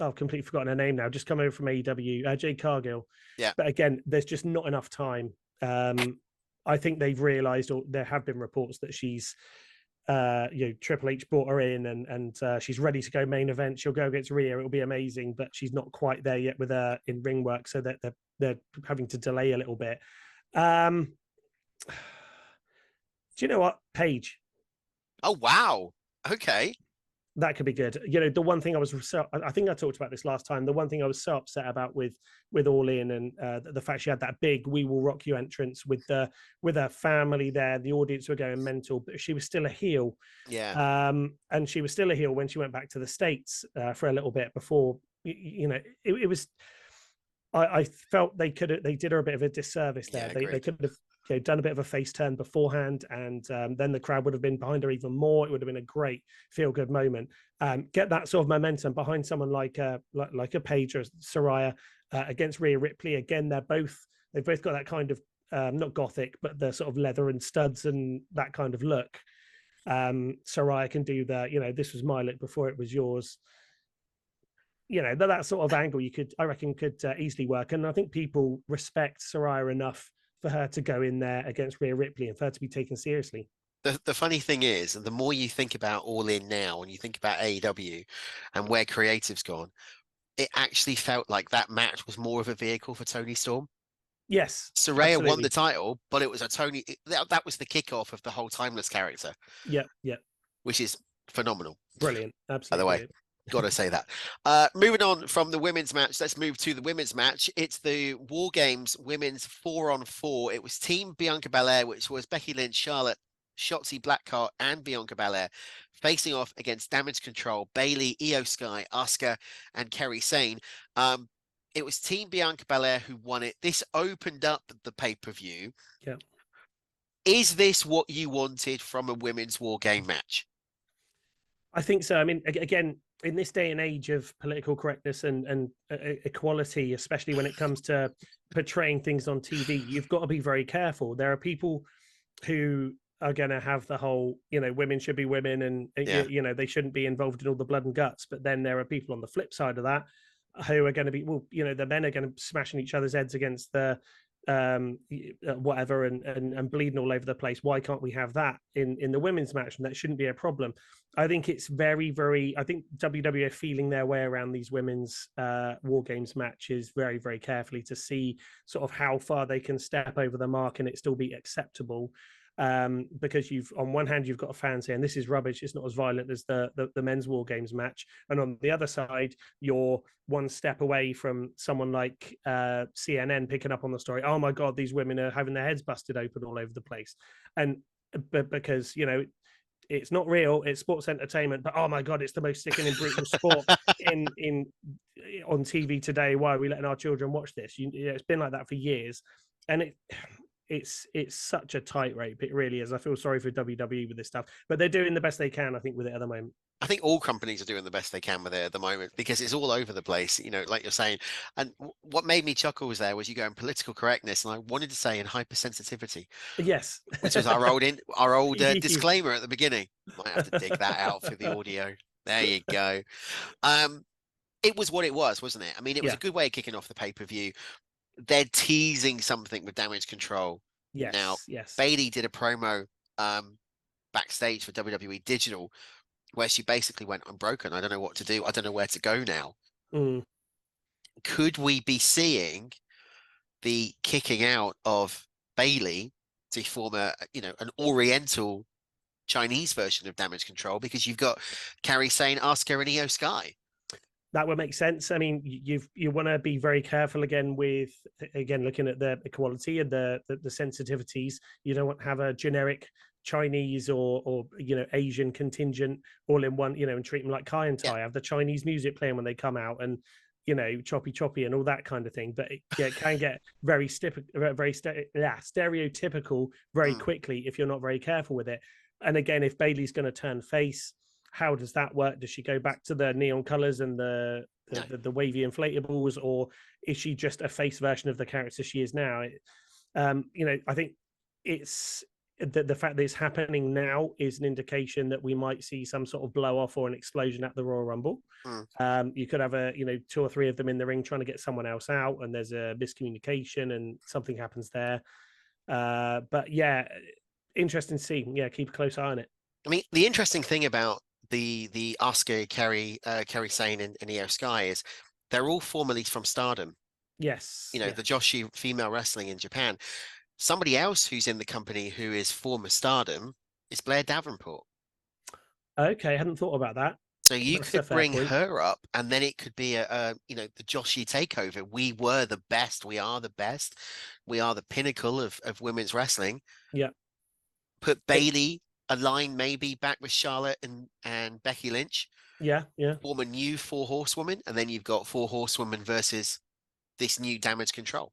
I've completely forgotten her name now. Just come over from AEW, Jade Cargill. Yeah. But again, there's just not enough time. I think they've realised, or there have been reports that she's, Triple H brought her in and she's ready to go main event. She'll go against Rhea. It'll be amazing, but she's not quite there yet with her in ring work, so that they're having to delay a little bit. Do you know what? Paige. Oh, wow. Okay. That could be good. You know, the one thing I think I talked about this last time. The one thing I was so upset about with All In and the fact she had that big "We Will Rock You" entrance with her family there, the audience were going mental, but she was still a heel. Yeah. And she was still a heel when she went back to the States for a little bit before. You know, it was. I felt they did her a bit of a disservice there. Yeah, They could have done a bit of a face turn beforehand, and then the crowd would have been behind her even more. It would have been a great feel good moment. Get that sort of momentum behind someone like a Paige or Saraya against Rhea Ripley. Again, they've both got that kind of not gothic, but the sort of leather and studs and that kind of look. Saraya can do this was my look before it was yours. You know, that sort of angle I reckon could easily work. And I think people respect Saraya enough for her to go in there against Rhea Ripley and for her to be taken seriously. The funny thing is, the more you think about All In now and you think about AEW and where creative's gone, it actually felt like that match was more of a vehicle for Toni Storm. Yes. Saraya absolutely. won the title, but it was that was the kickoff of the whole Timeless character. Yeah. Which is phenomenal. Brilliant. Absolutely. By the way. Brilliant. Got to say that. Moving on from the women's match, let's move to the women's match. It's the War Games women's 4-on-4. It was Team Bianca Belair, which was Becky Lynch, Charlotte, Shotzi Blackheart, and Bianca Belair, facing off against Damage Control, Bayley, Io Sky, Asuka, and Kairi Sane. It was Team Bianca Belair who won it. This opened up the pay-per-view. Yeah. Is this what you wanted from a women's War Game match? I think so. I mean, again, in this day and age of political correctness and equality, especially when it comes to portraying things on TV, you've got to be very careful. There are people who are going to have the whole, women should be women and, they shouldn't be involved in all the blood and guts. But then there are people on the flip side of that who are going to be, the men are going to smashing each other's heads against the whatever and bleeding all over the place. Why can't we have that in the women's match? And that shouldn't be a problem. I think it's very, very, I think WWE are feeling their way around these women's War Games matches very, very carefully to see sort of how far they can step over the mark and it still be acceptable. Because on one hand, you've got a fan saying this is rubbish, it's not as violent as the men's War Games match. And on the other side, you're one step away from someone like CNN picking up on the story. Oh my God, these women are having their heads busted open all over the place. But because, it's not real, it's sports entertainment, but oh my God, it's the most sickening, brutal sport on TV today. Why are we letting our children watch this? It's been like that for years. And it's such a tightrope. It really is. I feel sorry for WWE with this stuff, but they're doing the best they can, I think, with it at the moment. I think all companies are doing the best they can with it at the moment because it's all over the place, like you're saying. And what made me chuckle was you go in political correctness, and I wanted to say in hypersensitivity. Yes, which was our old disclaimer at the beginning. Might have to dig that out for the audio. There you go. It was what it was, wasn't it? I mean, it was a good way of kicking off the pay-per-view. They're teasing something with Damage Control. Yes. Now, yes. Bayley did a promo backstage for WWE Digital where she basically went, I'm broken. I don't know what to do. I don't know where to go now. Mm. Could we be seeing the kicking out of Bayley to form an Oriental Chinese version of Damage Control? Because you've got Kairi Sane, Asuka, and Io Sky. That would make sense. I mean, you want to be very careful looking at the equality and the sensitivities. You don't want to have a generic Chinese or Asian contingent all in one, and treat them like Kai and Tai. Have the Chinese music playing when they come out and choppy and all that kind of thing. But it can get very stereotypical very quickly if you're not very careful with it. And again, if Bayley's going to turn face, how does that work? Does she go back to the neon colors and the wavy inflatables, or is she just a face version of the character she is now? I think it's the fact that it's happening now is an indication that we might see some sort of blow off or an explosion at the Royal Rumble. You could have two or three of them in the ring trying to get someone else out, and there's a miscommunication and something happens there. But yeah, interesting to see. Yeah, keep a close eye on it. I mean, the interesting thing about the Asuka, Kairi Sane, and Io Sky is they're all formerly from Stardom. Yes. The Joshi female wrestling in Japan. Somebody else who's in the company who is former Stardom is Blair Davenport. Okay, I hadn't thought about that. So you That's a could fair bring point. her up, and then it could be the Joshi takeover. We were the best. We are the best. We are the pinnacle of women's wrestling. Yeah. Put Bailey a line maybe back with Charlotte and Becky Lynch. Yeah, yeah. Form a new 4 horsewomen, and then you've got 4 horsewomen versus this new Damage Control.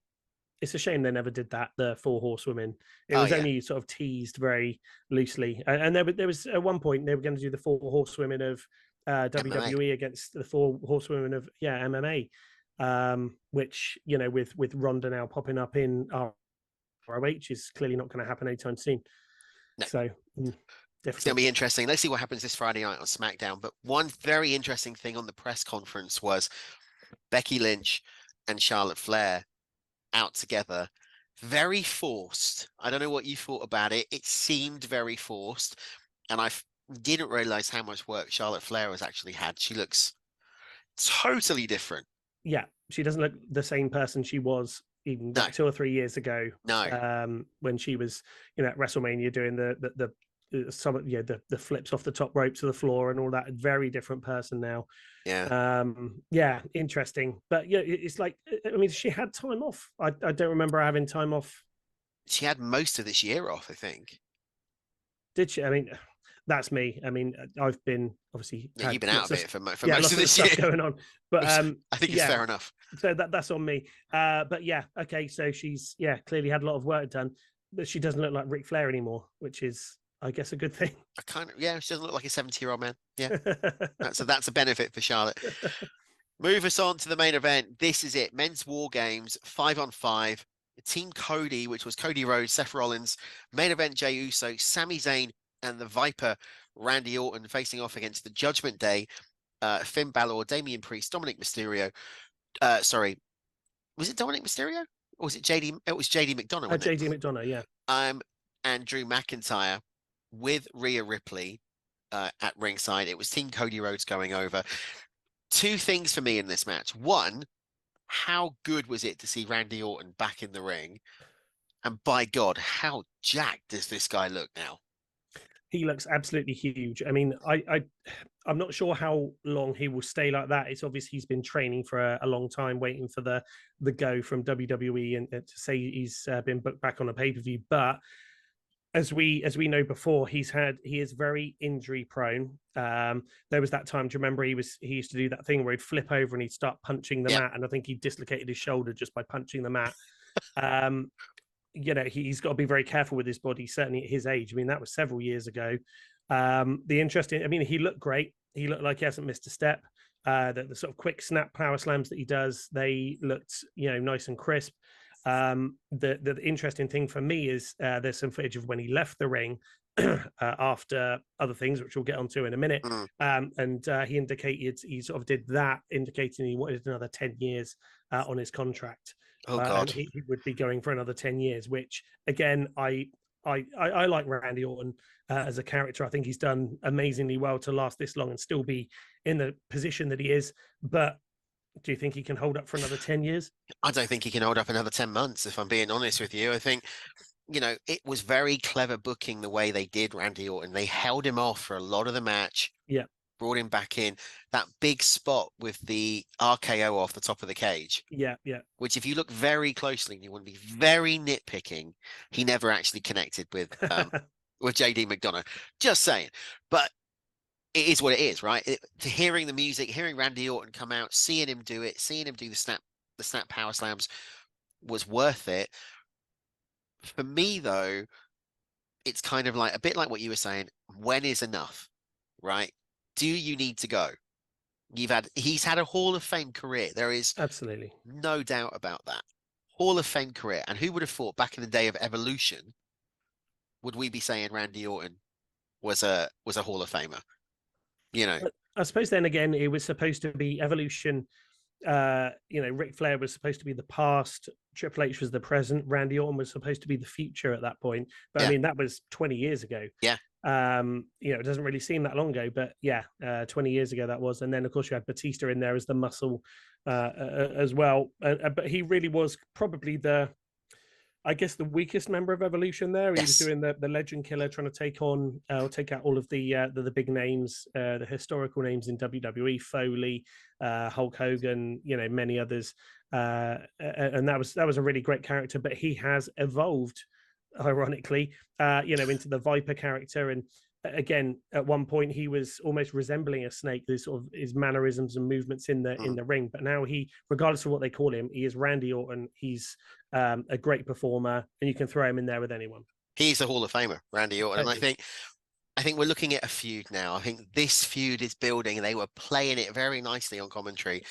It's a shame they never did that. The 4 horsewomen. It Oh, was yeah. only sort of teased very loosely, and there was at one point they were going to do the 4 horsewomen of WWE against the 4 horsewomen of MMA, which with Ronda now popping up in ROH is clearly not going to happen anytime soon. No. So it's going to be interesting. Let's see what happens this Friday night on SmackDown. But one very interesting thing on the press conference was Becky Lynch and Charlotte Flair out together. Very forced. I don't know what you thought about it. It seemed very forced. And I didn't realize how much work Charlotte Flair has actually had. She looks totally different. Yeah, she doesn't look the same person she was even 2 or 3 years ago. No. When she was, at WrestleMania doing the flips off the top rope to the floor and all that. A very different person now. Yeah. Interesting. But yeah, it's like, I mean, she had time off. I don't remember having time off. She had most of this year off, I think. Did she? I mean, that's me. I mean, I've been obviously. Yeah, you've been out of it for most of this year going on. But I think it's fair enough. So that's on me. But yeah, okay. So she's clearly had a lot of work done, but she doesn't look like Ric Flair anymore, which is, I guess, a good thing. She doesn't look like a 70-year-old man. Yeah, that's a benefit for Charlotte. Move us on to the main event. This is it. Men's War Games, 5-on-5. Team Cody, which was Cody Rhodes, Seth Rollins. Main event, Jey Uso, Sami Zayn, and the Viper, Randy Orton, facing off against the Judgment Day, Finn Balor, Damian Priest, Dominic Mysterio. Sorry, was it Dominic Mysterio? Or was it JD? It was JD McDonough. JD McDonough, yeah. And Drew McIntyre with Rhea Ripley at ringside. It was Team Cody Rhodes going over. 2 things for me in this match. One, how good was it to see Randy Orton back in the ring? And by God, how jacked does this guy look now? He looks absolutely huge. I mean, I'm not sure how long he will stay like that. It's obvious he's been training for a long time, waiting for the go from WWE and to say he's been booked back on a pay-per-view. But as we know before, he is very injury prone. There was that time, do you remember he used to do that thing where he'd flip over and he'd start punching the mat, and I think he dislocated his shoulder just by punching the mat. He's got to be very careful with his body, certainly at his age. I mean, that was several years ago. He looked great. He looked like he hasn't missed a step. The sort of quick snap power slams that he does, they looked, nice and crisp. The interesting thing for me is there's some footage of when he left the ring after other things, which we'll get onto in a minute. And he indicated he sort of did that, indicating he wanted another 10 years on his contract. Oh God, he would be going for another 10 years, which again, I like Randy Orton as a character. I think he's done amazingly well to last this long and still be in the position that he is. But do you think he can hold up for another 10 years? I don't think he can hold up another 10 months, if I'm being honest with you. I think, it was very clever booking the way they did Randy Orton. They held him off for a lot of the match. Yeah. Brought him back in. That big spot with the RKO off the top of the cage. Yeah. Which, if you look very closely and you want to be very nitpicking, he never actually connected with JD McDonough. Just saying. But it is what it is, right? Hearing the music, hearing Randy Orton come out, seeing him do it, seeing him do the snap power slams was worth it. For me, though, it's kind of like a bit like what you were saying. When is enough, right? Do you need to go? He's had a Hall of Fame career. There is absolutely no doubt about that. Hall of Fame career. And who would have thought back in the day of Evolution, would we be saying Randy Orton was a Hall of Famer? I suppose then again, it was supposed to be Evolution. Ric Flair was supposed to be the past, Triple H was the present, Randy Orton was supposed to be the future at that point. But I mean, that was 20 years ago. Yeah. It doesn't really seem that long ago, but 20 years ago that was. And then of course you had Batista in there as the muscle as well. But he really was probably the I guess the weakest member of Evolution there. He was doing the Legend Killer, trying to take on or take out all of the big names, the historical names in WWE, Foley, Hulk Hogan, many others. And that was a really great character, but he has evolved, ironically, into the Viper character. And again, at one point he was almost resembling a snake. There's sort of his mannerisms and movements in the ring, but now he, regardless of what they call him, he is Randy Orton. He's a great performer, and you can throw him in there with anyone. He's a Hall of Famer, Randy Orton. And I think we're looking at a feud now. I think this feud is building. They were playing it very nicely on commentary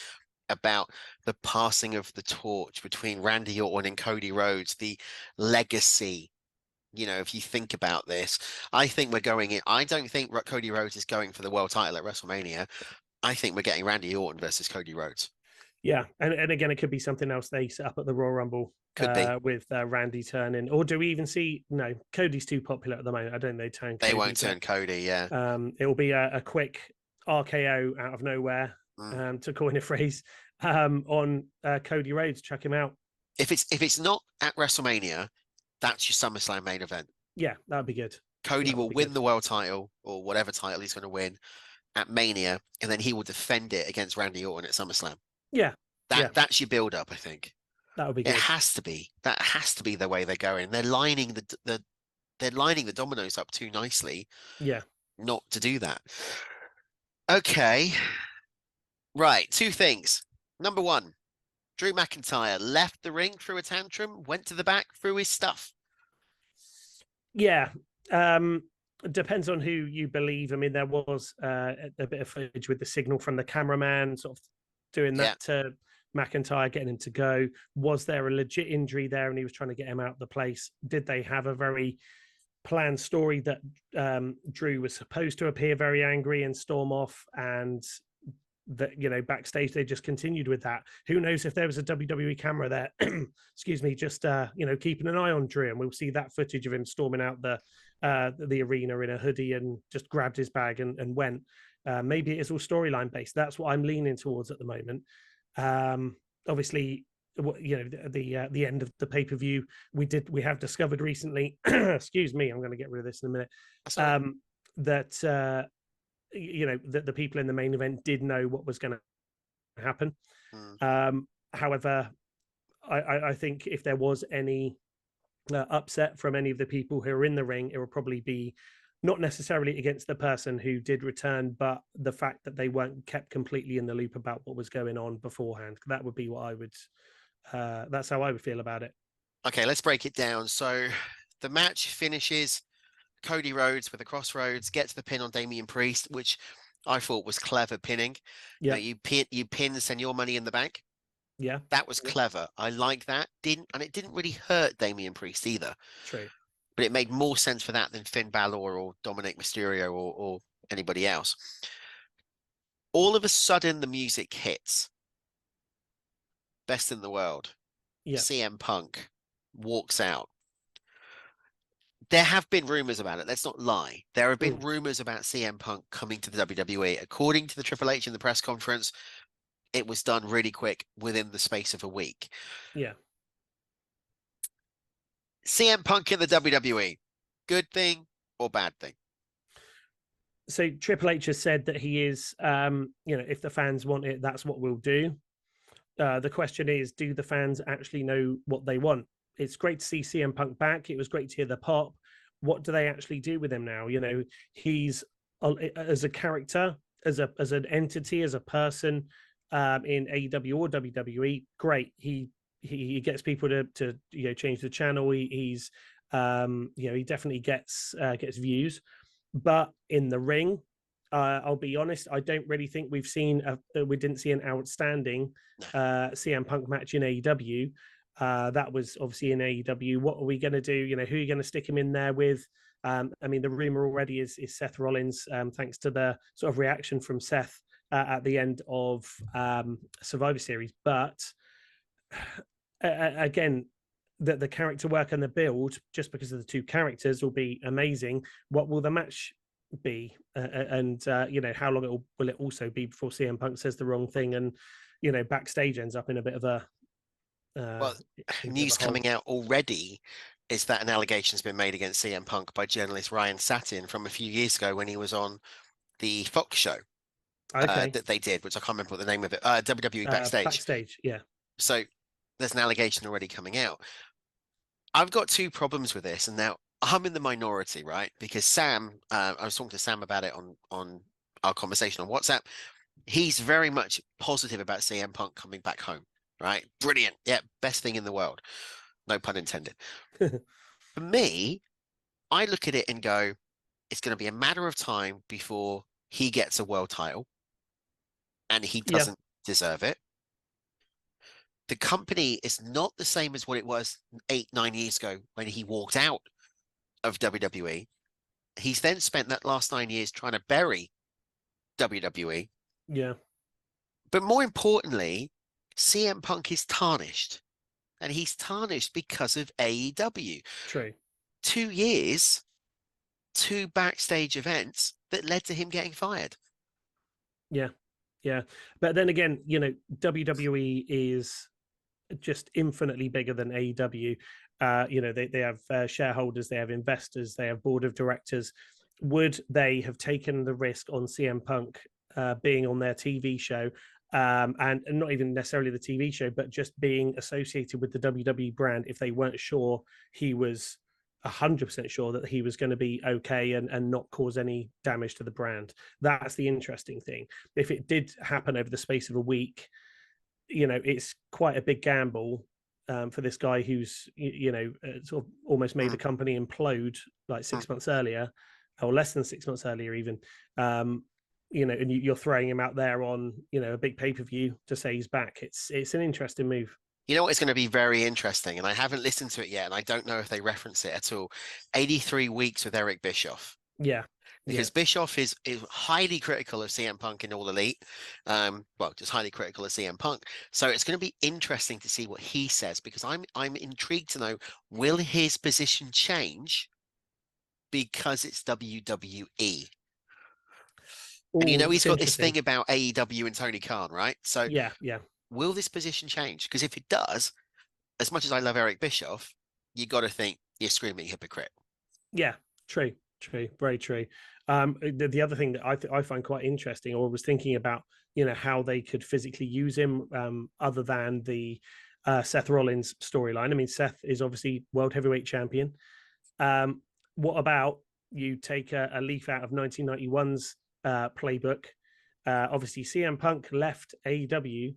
about the passing of the torch between Randy Orton and Cody Rhodes, the legacy. If you think about this, I think we're going in. I don't think Cody Rhodes is going for the world title at WrestleMania. I think we're getting Randy Orton versus Cody Rhodes. Yeah, and again, it could be something else they set up at the Royal Rumble. Could be with Randy turning, or do we even see? No, Cody's too popular at the moment. I don't think they turn. They won't turn Cody. Yeah. It will be a quick RKO out of nowhere, to coin a phrase, on Cody Rhodes. Check him out. If it's not at WrestleMania, that's your SummerSlam main event. Yeah, that'd be good. Cody will win the world title or whatever title he's going to win at Mania, and then he will defend it against Randy Orton at SummerSlam. Yeah, that's your build up. I think that would be good. It has to be. That has to be the way they're going. They're lining the dominoes up too nicely. Yeah, not to do that. Okay, right. Two things. Number one, Drew McIntyre left the ring, threw a tantrum, went to the back, threw his stuff. Yeah. Depends on who you believe. I mean, there was a bit of footage with the signal from the cameraman sort of doing that to McIntyre, getting him to go. Was there a legit injury there and he was trying to get him out of the place? Did they have a very planned story that Drew was supposed to appear very angry and storm off, and that backstage they just continued with that? Who knows if there was a WWE camera there excuse me, just keeping an eye on Drew, and we'll see that footage of him storming out the arena in a hoodie and just grabbed his bag and went. Maybe it is all storyline based. That's what I'm leaning towards at the moment. Obviously, the end of the pay-per-view we have discovered recently excuse me, I'm going to get rid of this in a minute, that that the people in the main event did know what was going to happen. However, I think if there was any upset from any of the people who are in the ring, it would probably be not necessarily against the person who did return, but the fact that they weren't kept completely in the loop about what was going on beforehand. That would be what I would, that's how I would feel about it. Okay, let's break it down. So the match finishes, Cody Rhodes with a crossroads gets the pin on Damian Priest, which I thought was clever pinning. Yeah, you pin, send your money in the bank. Yeah, that was clever. I like that. It didn't really hurt Damian Priest either. True, but it made more sense for that than Finn Balor or Dominic Mysterio or anybody else. All of a sudden, the music hits. Best in the world. Yeah, CM Punk walks out. There have been rumors about it. Let's not lie. There have been rumors about CM Punk coming to the WWE. According to the Triple H in the press conference, it was done really quick within the space of a week. Yeah. CM Punk in the WWE, good thing or bad thing? So Triple H has said that he is, if the fans want it, that's what we'll do. The question is, do the fans actually know what they want? It's great to see CM Punk back. It was great to hear the pop. What do they actually do with him now? He's as a character, as an entity, as a person in AEW or WWE. Great. He gets people to change the channel. He definitely gets views. But in the ring, I'll be honest, I don't really think we didn't see an outstanding CM Punk match in AEW. That was obviously in AEW. What are we going to do? Who are you going to stick him in there with? The rumor already is Seth Rollins, thanks to the sort of reaction from Seth at the end of Survivor Series. But again, the character work and the build, just because of the two characters, will be amazing. What will the match be? How long will it also be before CM Punk says the wrong thing and backstage ends up in a bit of a Well, in a bit of news a hole. coming out already is that an allegation's been made against CM Punk by journalist Ryan Satin from a few years ago when he was on the Fox show Okay. that they did, which I can't remember what the name of it, WWE Backstage. Backstage, yeah. So there's an allegation already coming out. I've got two problems with this, and now I'm in the minority, right? Because Sam, I was talking to Sam about it on our conversation on WhatsApp. He's very much positive about CM Punk coming back home, right? Brilliant. Yeah, best thing in the world. No pun intended. For me, I look at it and go, it's going to be a matter of time before he gets a world title, and he doesn't deserve it. The company is not the same as what it was 8-9 years ago when he walked out of WWE. He's then spent that last 9 years trying to bury WWE. Yeah. But more importantly, CM Punk is tarnished. And he's tarnished because of AEW. True. 2 years, 2 backstage events that led to him getting fired. Yeah. Yeah. But then again, WWE is just infinitely bigger than AEW. They have shareholders, they have investors, they have board of directors. Would they have taken the risk on CM Punk being on their TV show, and not even necessarily the TV show, but just being associated with the WWE brand if they weren't sure he was 100% sure that he was going to be okay and not cause any damage to the brand? That's the interesting thing. If it did happen over the space of a week, it's quite a big gamble for this guy who's, sort of almost made the company implode like 6 months earlier, or less than 6 months earlier even. And you're throwing him out there on, a big pay-per-view to say he's back. It's an interesting move. You know what? It's going to be very interesting, and I haven't listened to it yet, and I don't know if they reference it at all. 83 weeks with Eric Bischoff. Yeah. Because Bischoff is highly critical of CM Punk in All Elite. Just highly critical of CM Punk. So it's going to be interesting to see what he says, because I'm intrigued to know, will his position change because it's WWE? Ooh, And he's got this interesting. thing about AEW and Tony Khan, right? So yeah. will this position change? Because if it does, as much as I love Eric Bischoff, you got to think you're screaming hypocrite. Yeah, true, very true. The other thing that I find quite interesting, or was thinking about, how they could physically use him, other than the Seth Rollins storyline. I mean, Seth is obviously world heavyweight champion. What about you take a leaf out of 1991's playbook? Obviously, CM Punk left AEW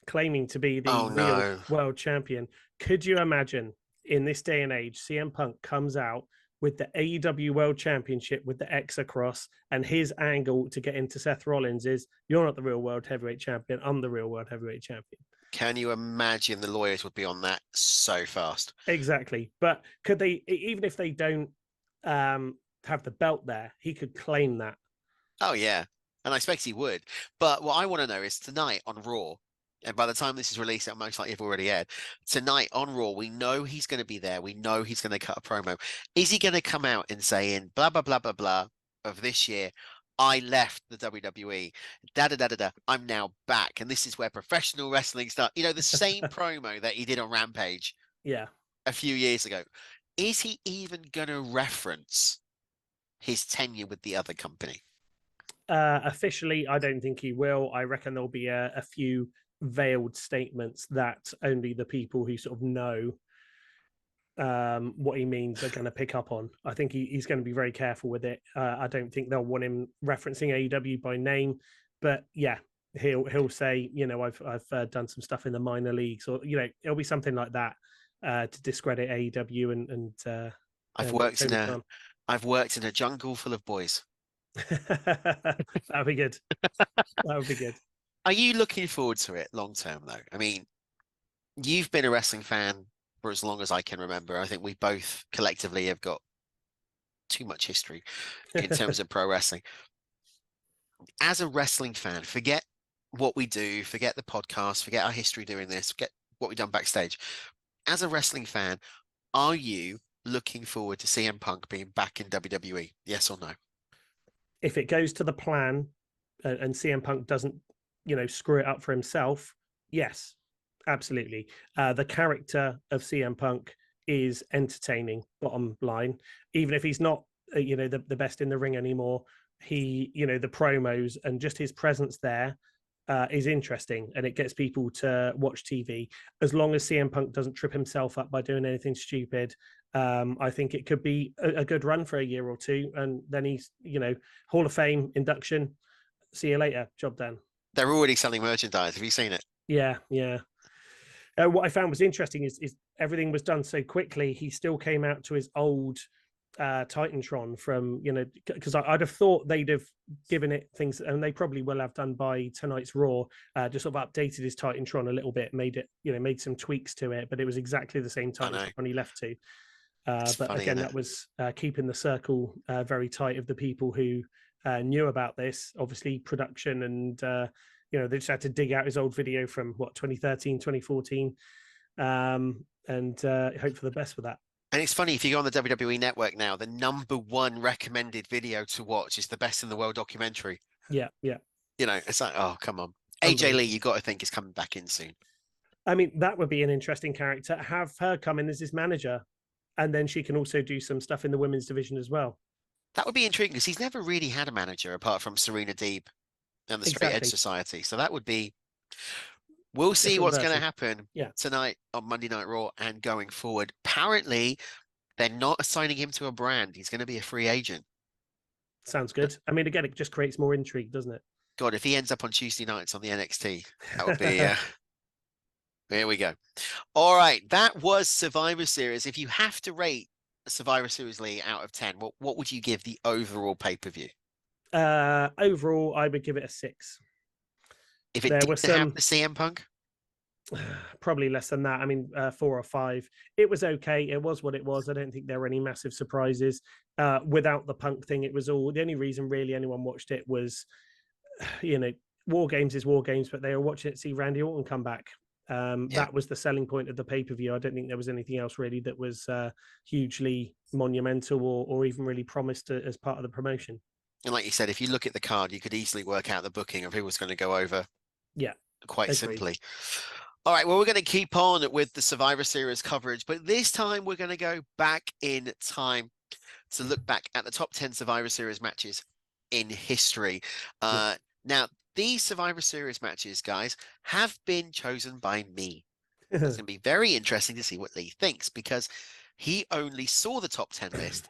claiming to be the real world champion. Could you imagine in this day and age, CM Punk comes out with the AEW World Championship with the X across, and his angle to get into Seth Rollins is, you're not the real world heavyweight champion, I'm the real world heavyweight champion. Can you imagine the lawyers would be on that so fast? Exactly. But could they, even if they don't have the belt there, he could claim that? Oh, yeah. And I expect he would. But what I want to know is tonight on Raw, and by the time this is released, it'll most likely have already aired. Tonight on Raw, we know he's going to be there. We know he's going to cut a promo. Is he going to come out and say in blah, blah, blah, blah, blah of this year, I left the WWE, da-da-da-da-da, I'm now back. And this is where professional wrestling starts. The same promo that he did on Rampage a few years ago. Is he even going to reference his tenure with the other company? Officially, I don't think he will. I reckon there'll be a few veiled statements that only the people who sort of know what he means are going to pick up on. I think he's going to be very careful with it. I don't think they'll want him referencing AEW by name, but yeah, he'll say, I've done some stuff in the minor leagues, or it'll be something like that to discredit AEW and I've worked in a jungle full of boys. That'd be good. That would be good. Are you looking forward to it long term, though? I mean, you've been a wrestling fan for as long as I can remember. I think we both collectively have got too much history in terms of pro wrestling. As a wrestling fan, forget what we do, forget the podcast, forget our history doing this, forget what we've done backstage. As a wrestling fan, are you looking forward to CM Punk being back in WWE? Yes or no? If it goes to the plan and CM Punk doesn't, screw it up for himself, yes, Absolutely. The character of CM Punk is entertaining, bottom line. Even if he's not, the best in the ring anymore, the promos and just his presence there is interesting, and it gets people to watch TV. As long as CM Punk doesn't trip himself up by doing anything stupid, I think it could be a good run for a year or two, and then he's, Hall of Fame induction. See you later. Job done. They're already selling merchandise. Have you seen it? Yeah. What I found was interesting is everything was done so quickly. He still came out to his old Titantron from, because I'd have thought they'd have given it things, and they probably will have done by tonight's Raw, just sort of updated his Titantron a little bit, made some tweaks to it, but it was exactly the same Titantron he left to. But funny, again, that was keeping the circle very tight of the people who knew about this, obviously production, and they just had to dig out his old video from 2013, 2014, and hope for the best with that. And it's funny, if you go on the WWE Network now, the #1 recommended video to watch is the Best in the World documentary. Yeah. It's like, oh, come on. AJ Lee, you got to think is coming back in soon. I mean, that would be an interesting character. Have her come in as his manager, and then she can also do some stuff in the women's division as well. That would be intriguing, because he's never really had a manager apart from Serena Deeb and the Straight Edge Society. So that would be... We'll see what's going to happen tonight on Monday Night Raw and going forward. Apparently, they're not assigning him to a brand. He's going to be a free agent. Sounds good. I mean, again, it just creates more intrigue, doesn't it? God, if he ends up on Tuesday nights on the NXT, that would be... There we go. All right, that was Survivor Series. If you have to rate Survivor Series, Lee, out of 10, what would you give the overall pay-per-view? Overall, I would give it a 6. If it didn't have the CM Punk? Probably less than that. I mean, 4 or 5. It was okay. It was what it was. I don't think there were any massive surprises. Without the Punk thing, it was all... The only reason really anyone watched it was, War Games is War Games, but they were watching it to see Randy Orton come back. That was the selling point of the pay-per-view. I don't think there was anything else really that was hugely monumental or even really promised as part of the promotion. And like you said, if you look at the card, you could easily work out the booking of who was going to go over. Yeah. Quite simply. All right, well, we're going to keep on with the Survivor Series coverage, but this time we're going to go back in time to look back at the top 10 Survivor Series matches in history. Now, these Survivor Series matches, guys, have been chosen by me. It's going to be very interesting to see what Lee thinks, because he only saw the top 10 list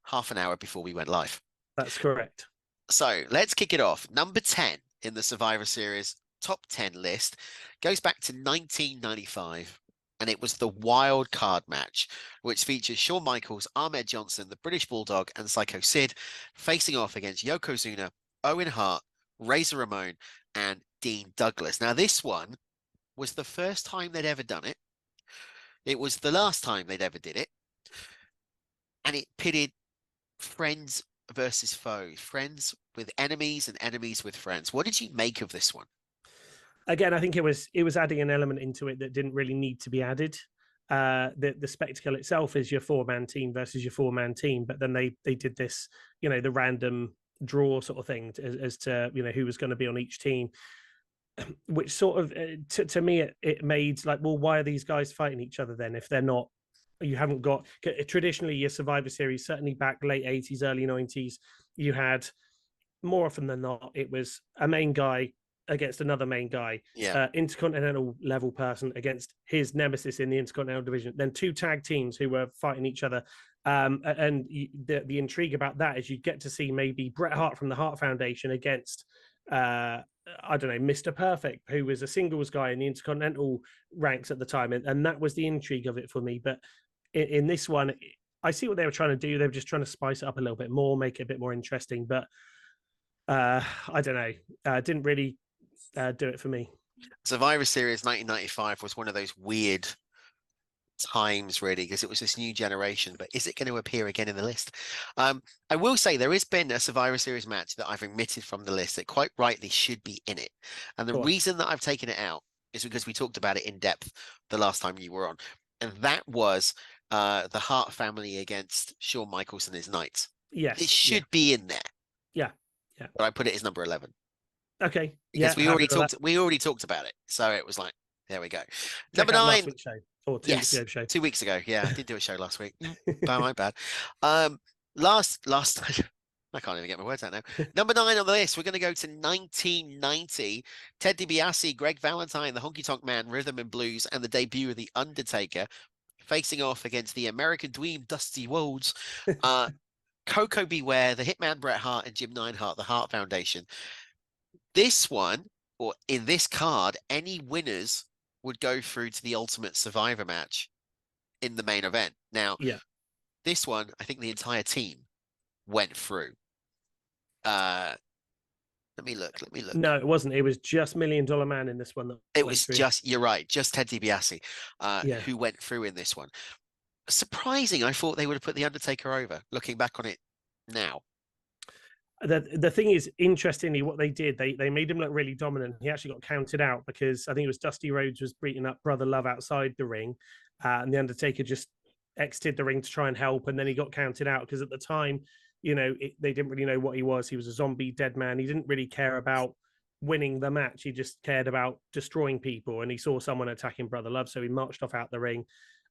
half an hour before we went live. That's correct. So let's kick it off. Number 10 in the Survivor Series top 10 list goes back to 1995, and it was the wild card match, which features Shawn Michaels, Ahmed Johnson, the British Bulldog, and Psycho Sid facing off against Yokozuna, Owen Hart, Razor Ramon, and Dean Douglas. Now, this one was the first time they'd ever done it. It was the last time they'd ever did it, and it pitted friends versus foes, friends with enemies and enemies with friends. What did you make of this one? Again, I think it was adding an element into it that didn't really need to be added. The spectacle itself is your 4-man team versus your 4-man team, but then they did this, the random draw sort of thing as to who was going to be on each team, which sort of to me it made like, well, why are these guys fighting each other then if they're not? You haven't got traditionally your Survivor Series, certainly back late 80s, early 90s, you had more often than not it was a main guy against another main guy, intercontinental level person against his nemesis in the Intercontinental division, then 2 tag teams who were fighting each other. And the intrigue about that is you get to see maybe Bret Hart from the Hart Foundation against, I don't know, Mr. Perfect, who was a singles guy in the Intercontinental ranks at the time. And that was the intrigue of it for me. But in this one, I see what they were trying to do. They were just trying to spice it up a little bit more, make it a bit more interesting. But I don't know, didn't really do it for me. Survivor Series 1995 was one of those weird times, really, because it was this new generation. But is it going to appear again in the list? I will say there has been a Survivor Series match that I've omitted from the list that quite rightly should be in it. And the reason that I've taken it out is because we talked about it in depth the last time you were on. And that was the Hart family against Shawn Michaels and his Knights. Yes. It should be in there. Yeah. But I put it as number 11. Okay. Because we already talked about it. So it was like, There we go. Check Number out 9. last week's show or 2 weeks ago show. 2 weeks ago. Yeah, I did do a show last week. My bad. Last I can't even get my words out now. Number 9 on the list, we're going to go to 1990. Ted DiBiase, Greg Valentine, the Honky Tonk Man, Rhythm and Blues, and the debut of The Undertaker, facing off against the American Dream, Dusty Rhodes, Coco Beware, the Hitman Bret Hart, and Jim Neidhart, the Hart Foundation. This one, or in this card, any winners would go through to the Ultimate Survivor match in the main event. Now, this one, I think the entire team went through. Let me look. No, it wasn't. It was just $1 Million Man in this one. It was just, you're right, just Ted DiBiase who went through in this one. Surprising, I thought they would have put The Undertaker over, looking back on it now. The thing is, interestingly, what they did, they made him look really dominant. He actually got counted out because I think it was Dusty Rhodes was beating up Brother Love outside the ring, and The Undertaker just exited the ring to try and help, and then he got counted out because at the time, they didn't really know what he was. He was a zombie dead man. He didn't really care about winning the match. He just cared about destroying people, and he saw someone attacking Brother Love, so he marched off out the ring.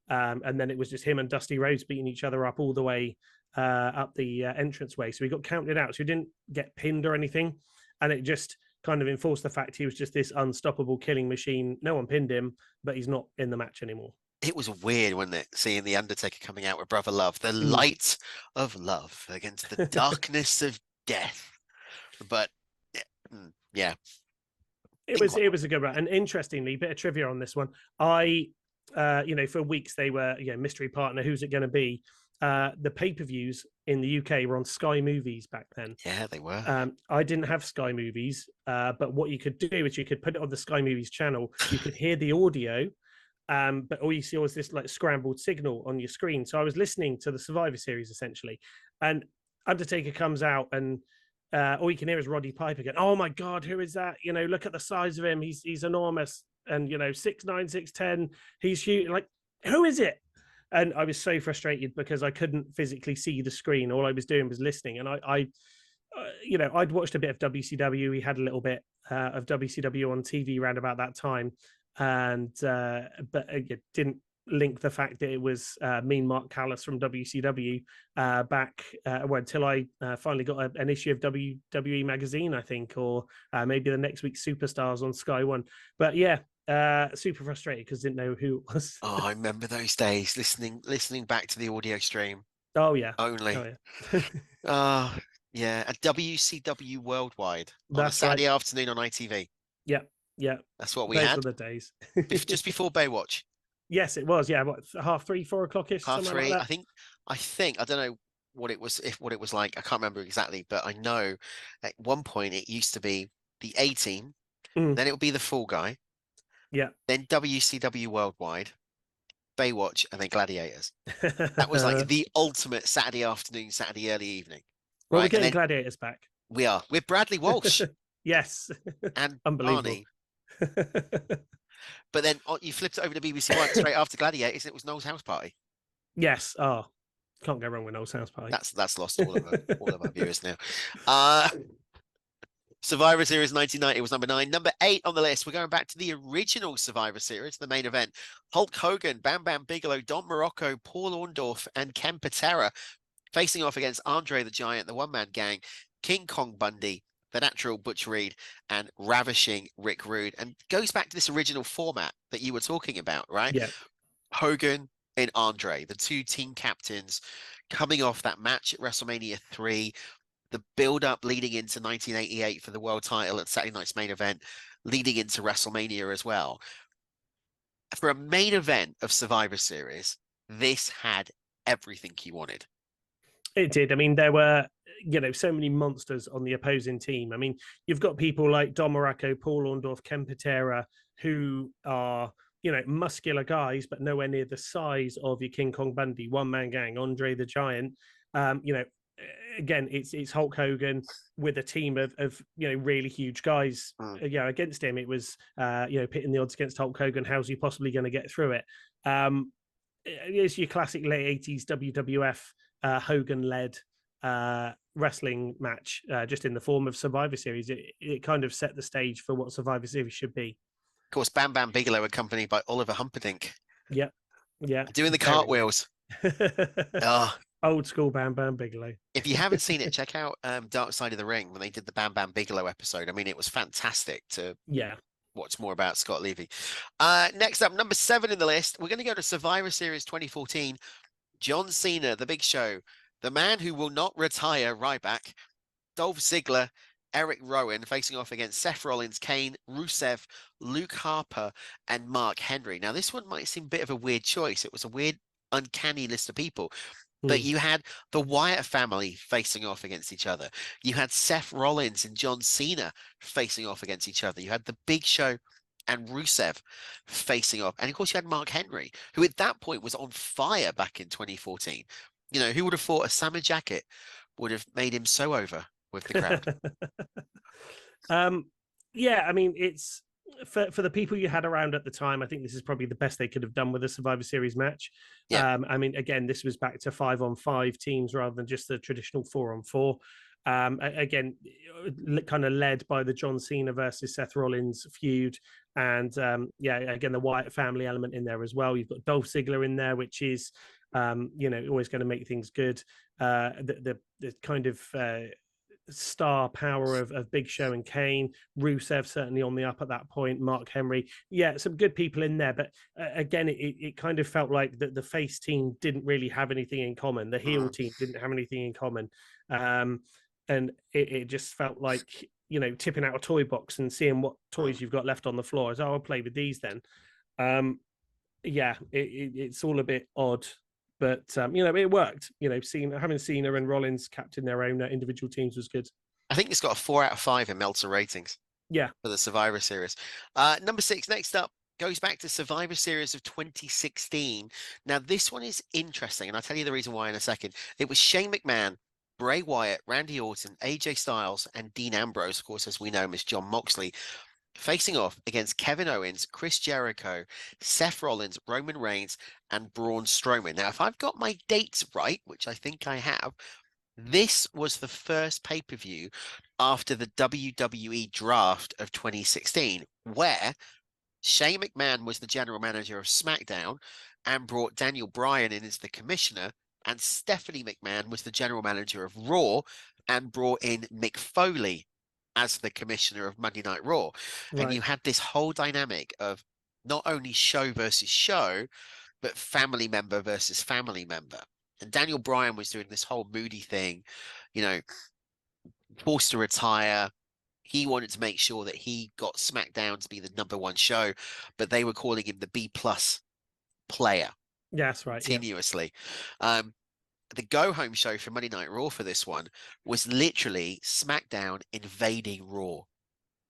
And then it was just him and Dusty Rhodes beating each other up all the way up the entranceway. So he got counted out. So he didn't get pinned or anything. And it just kind of enforced the fact he was just this unstoppable killing machine. No one pinned him, but he's not in the match anymore. It was weird, wasn't it, seeing The Undertaker coming out with Brother Love, the light of love against the darkness of death. But yeah. It was a good run. And interestingly, bit of trivia on this one. For weeks they were, mystery partner, who's it going to be? The pay-per-views in the UK were on Sky Movies back then. Yeah, they were. I didn't have Sky Movies, but what you could do is you could put it on the Sky Movies channel. You could hear the audio, but all you see was this like scrambled signal on your screen. So I was listening to the Survivor Series essentially, and Undertaker comes out and all you can hear is Roddy Piper going, "Oh my God, who is that? Look at the size of him. He's enormous. And 6'9", 6'10". He's huge. Like, who is it?" And I was so frustrated because I couldn't physically see the screen. All I was doing was listening. And I'd watched a bit of WCW. We had a little bit of WCW on TV around about that time, and but it didn't link the fact that it was Mean Mark Callis from WCW back until I finally got an issue of WWE magazine, I think, or maybe the next week's Superstars on Sky One. But yeah, super frustrated because didn't know who it was. Oh, I remember those days listening back to the audio stream. Oh yeah, only. Oh yeah. Yeah, a WCW Worldwide on That's a Saturday right. afternoon on ITV. Yeah, That's what we those had. were the days. Just before Baywatch. Yes, it was. Yeah, what, 3:30, 4 o'clock-ish? 3:30. Like I think I don't know what it was like. I can't remember exactly, but I know at one point it used to be the A Team, then it would be the Fall Guy, then WCW Worldwide, Baywatch, and then Gladiators. That was like the ultimate Saturday afternoon, Saturday early evening. Well, right? we're getting Gladiators back. We are with Bradley Walsh. Yes, and unbelievable. Barney. But then you flipped it over to BBC One straight after Gladiators, and it was Noel's House Party. Yes. Oh, can't go wrong with Noel's House Party. That's lost all of our viewers now. Survivor Series 1990 was number 9. Number 8 on the list, we're going back to the original Survivor Series, the main event. Hulk Hogan, Bam Bam Bigelow, Don Morocco, Paul Orndorff, and Ken Patera facing off against Andre the Giant, the One Man Gang, King Kong Bundy, the Natural Butch Reed, and Ravishing Rick Rude. And goes back to this original format that you were talking about, right? Yeah. Hogan and Andre, the two team captains, coming off that match at WrestleMania 3, the build-up leading into 1988 for the world title at Saturday Night's Main Event, leading into WrestleMania as well. For a main event of Survivor Series, this had everything you wanted. It did. I mean, there were, so many monsters on the opposing team. I mean, you've got people like Don Morocco, Paul Orndorff, Ken Patera, who are, muscular guys, but nowhere near the size of your King Kong Bundy, One Man Gang, Andre the Giant. Again, it's Hulk Hogan with a team of really huge guys. Against him, it was pitting the odds against Hulk Hogan. How's he possibly going to get through it? It's your classic late 80s WWF Hogan-led wrestling match, just in the form of Survivor Series. It kind of set the stage for what Survivor Series should be. course, Bam Bam Bigelow accompanied by Oliver Humperdinck Yeah. doing the Very cartwheels. Oh, Old school Bam Bam Bigelow. if you haven't seen it, check out Dark Side of the Ring when they did the Bam Bam Bigelow episode. I mean, it was fantastic to Yeah. watch more about Scott Levy. Next up, number 7 in the list, we're going to go to Survivor Series 2014. John Cena, The Big Show, the man who will not retire, Ryback, Dolph Ziggler, Eric Rowan facing off against Seth Rollins, Kane, Rusev, Luke Harper, and Mark Henry. Now, this one might seem a bit of a weird choice. It was a weird, uncanny list of people. But you had the Wyatt family facing off against each other. You had Seth Rollins and John Cena facing off against each other. You had The Big Show and Rusev facing off. And of course, you had Mark Henry, who at that point was on fire back in 2014. You know, who would have thought a salmon jacket would have made him so over with the crowd? Yeah, I mean, it's for the people you had around at the time. I think this is probably the best they could have done with a Survivor Series match. Yeah. I mean, again, this was back to 5-on-5 teams rather than just the traditional 4-on-4. Again, kind of led by the John Cena versus Seth Rollins feud, and again, the Wyatt family element in there as well. You've got Dolph Ziggler in there, which is always going to make things good. The kind of star power of Big Show and Kane, Rusev certainly on the up at that point, Mark Henry, some good people in there, but again, it kind of felt like the face team didn't really have anything in common, the heel team didn't have anything in common, and it just felt like tipping out a toy box and seeing what toys you've got left on the floor. I'll play with these then. It's all a bit odd. But, it worked. Having Cena and Rollins captain their own individual teams was good. I think it's got a 4 out of 5 in Meltzer ratings. Yeah. For the Survivor Series. Number 6, next up, goes back to Survivor Series of 2016. Now, this one is interesting, and I'll tell you the reason why in a second. It was Shane McMahon, Bray Wyatt, Randy Orton, AJ Styles, and Dean Ambrose, of course, as we know him as John Moxley, facing off against Kevin Owens, Chris Jericho, Seth Rollins, Roman Reigns, and Braun Strowman. Now, if I've got my dates right, which I think I have, this was the first pay-per-view after the WWE draft of 2016, where Shane McMahon was the general manager of SmackDown and brought Daniel Bryan in as the commissioner, and Stephanie McMahon was the general manager of Raw and brought in Mick Foley as the commissioner of Monday Night Raw. Right. And you had this whole dynamic of not only show versus show, but family member versus family member. And Daniel Bryan was doing this whole moody thing, forced to retire. He wanted to make sure that he got SmackDown to be the #1 show, but they were calling him the B+ player. Yeah, that's right. Continuously. Yeah. The go-home show for Monday Night Raw for this one was literally SmackDown invading Raw.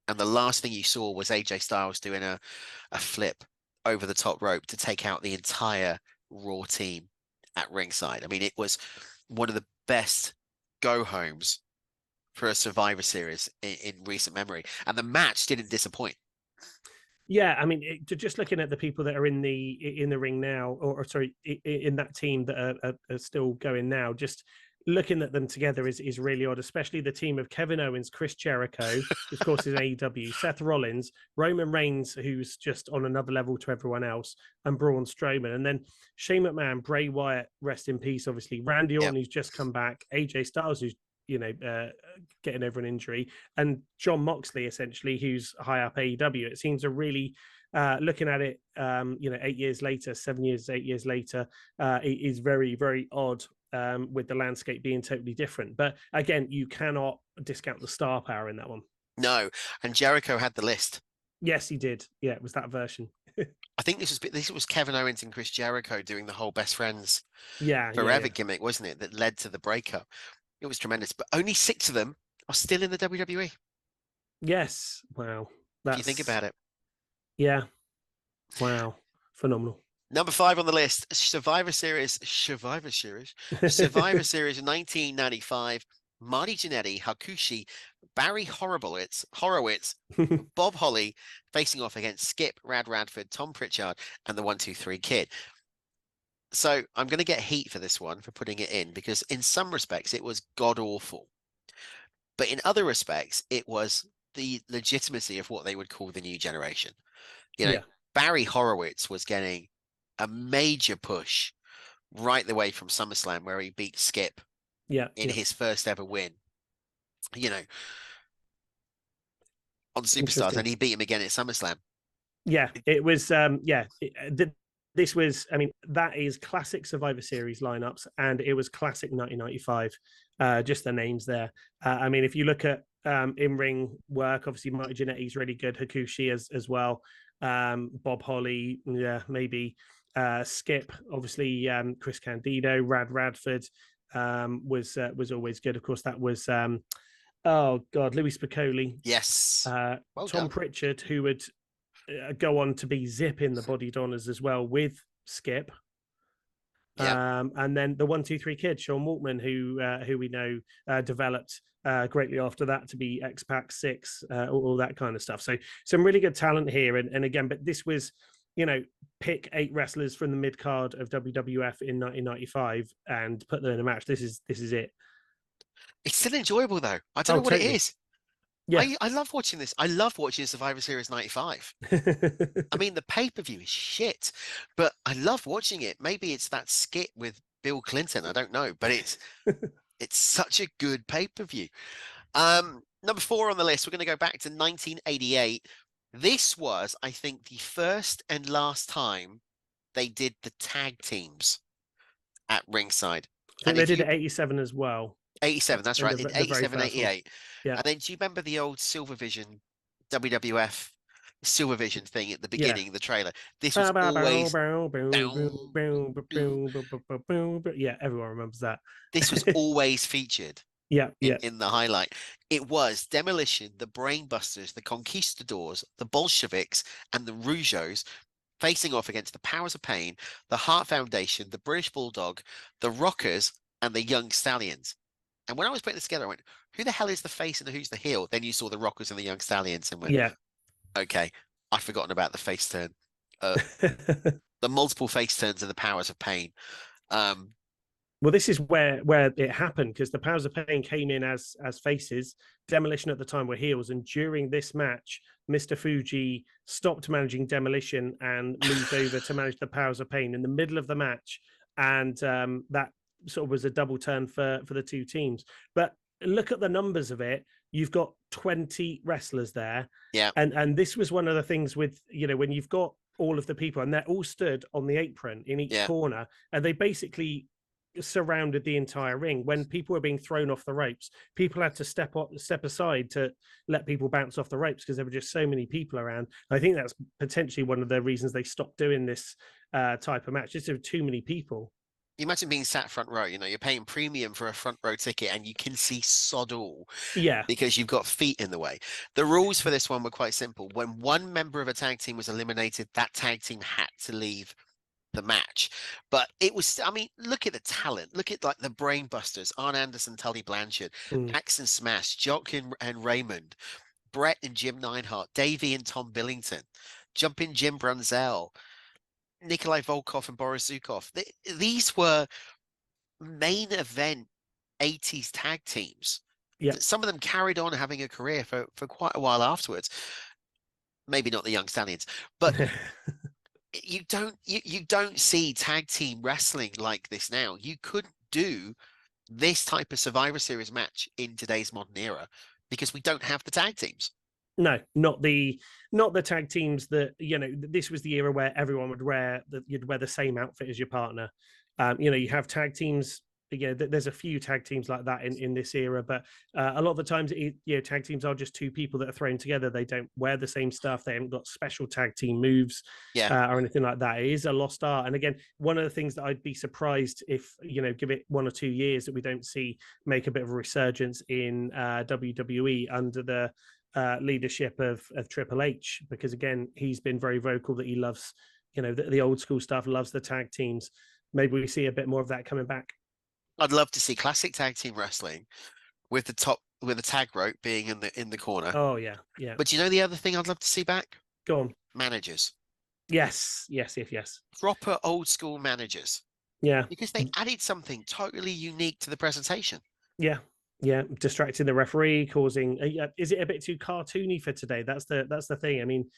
And the last thing you saw was AJ Styles doing a flip over the top rope to take out the entire Raw team at ringside. I mean, it was one of the best go-homes for a Survivor Series in recent memory. And the match didn't disappoint. Yeah, I mean, just looking at the people that are in the ring now, or sorry, in that team that are still going now, just looking at them together is really odd, especially the team of Kevin Owens, Chris Jericho, who of course is AEW, Seth Rollins, Roman Reigns, who's just on another level to everyone else, and Braun Strowman. And then Shane McMahon, Bray Wyatt, rest in peace, obviously, Randy Orton, who's just come back, AJ Styles, who's getting over an injury, and John Moxley, essentially, who's high up AEW. It seems a really, looking at it, 8 years later, 8 years later, it is very, very odd with the landscape being totally different. But again, you cannot discount the star power in that one. No, and Jericho had the list. Yes, he did. Yeah, it was that version. I think this was Kevin Owens and Chris Jericho doing the whole best friends forever gimmick, wasn't it? That led to the breakup. It was tremendous, but only 6 of them are still in the WWE. Yes. Wow. If you think about it. Yeah. Wow. Phenomenal. Number 5 on the list, Survivor Series 1995. Marty Jannetty, Hakushi, Barry Horowitz, Bob Holly facing off against Skip, Rad Radford, Tom Pritchard, and the 1-2-3 Kid. So I'm going to get heat for this one for putting it in, because in some respects it was god awful, but in other respects it was the legitimacy of what they would call the new generation. You know, Yeah. Barry Horowitz was getting a major push right the way from SummerSlam, where he beat Skip Yeah. in Yeah. his first ever win. You know, on Superstars, Interesting. and he beat him again at SummerSlam. Yeah, it was. This was. I mean, that is classic Survivor Series lineups, and it was classic 1995. Just the names there. I mean, if you look at in-ring work, obviously Marty Jannetty's really good. Hakushi as well. Bob Holly, yeah, maybe. Skip, obviously. Chris Candido, Radford was always good. Of course, that was. Oh God, Louis Spicolli. Yes. Well Tom done. Pritchard, who would go on to be Zip in the Body Donners as well with Skip. Yeah. And then the 1-2-3 kid, Sean Waltman, who we know developed greatly after that to be X-Pac 6, all that kind of stuff. So some really good talent here. And again, but this was, you know, pick 8 wrestlers from the mid card of WWF in 1995 and put them in a match. This is it. It's still enjoyable though. I don't know what totally. it is. Yeah. I love watching this. I love watching Survivor Series 95. I mean, the pay-per-view is shit, but I love watching it. Maybe it's that skit with Bill Clinton. I don't know, but it's such a good pay-per-view. Number 4 on the list, we're going to go back to 1988. This was, I think, the first and last time they did the tag teams at ringside. I think they did it 87 as well. 87, that's right. In 87, 88. Yeah. And then do you remember the old Silvervision WWF Silvervision thing at the beginning, the trailer? This was always... Yeah, everyone remembers that. This was always featured in the highlight. It was Demolition, the Brainbusters, the Conquistadors, the Bolsheviks, and the Rougeaus facing off against the Powers of Pain, the Hart Foundation, the British Bulldog, the Rockers, and the Young Stallions. And when I was putting this together, I went, who the hell is the face and who's the heel? Then you saw the Rockers and the Young Stallions and went, okay, I've forgotten about the face turn. The multiple face turns of the Powers of Pain. Well, this is where it happened, because the Powers of Pain came in as faces. Demolition at the time were heels, and during this match, Mr. Fuji stopped managing Demolition and moved over to manage the Powers of Pain in the middle of the match, and that sort of was a double turn for the two teams. But look at the numbers of it. You've got 20 wrestlers there. Yeah. And this was one of the things with, you know, when you've got all of the people and they're all stood on the apron in each corner, and they basically surrounded the entire ring. When people were being thrown off the ropes, people had to step aside to let people bounce off the ropes because there were just so many people around. I think that's potentially one of the reasons they stopped doing this type of match. Just there were too many people. You imagine being sat front row, you know, you're paying premium for a front row ticket and you can see sod all. Yeah. Because you've got feet in the way. The rules for this one were quite simple. When one member of a tag team was eliminated, that tag team had to leave the match. But it was, I mean, look at the talent. Look at like the Brainbusters, Arn Anderson, Tully Blanchard, Axe and Smash, Jock and Raymond, Brett and Jim Neidhart, Davey and Tom Billington, Jumpin' Jim Brunzell, Nikolai Volkov and Boris Zukov. These were main event 80s tag teams. Yeah. Some of them carried on having a career for quite a while afterwards. Maybe not the Young Stallions, but you don't see tag team wrestling like this now. You couldn't do this type of Survivor Series match in today's modern era because we don't have the tag teams. No, not the tag teams that, you know, this was the era where everyone would you'd wear the same outfit as your partner. You know, you have tag teams. Yeah, there's a few tag teams like that in this era, but a lot of the times, tag teams are just two people that are thrown together. They don't wear the same stuff. They haven't got special tag team moves or anything like that. It is a lost art. And again, one of the things that I'd be surprised if, you know, give it 1 or 2 years that we don't see make a bit of a resurgence in WWE under the leadership of Triple H, because again, he's been very vocal that he loves, you know, the old school stuff, loves the tag teams. Maybe we see a bit more of that coming back. I'd love to see classic tag team wrestling with the tag rope being in the corner. Oh yeah. But you know the other thing I'd love to see back? Go on. Managers. Yes. Proper old school managers. Yeah. Because they added something totally unique to the presentation. Yeah. Distracting the referee, causing. Is it a bit too cartoony for today? That's the thing. I mean,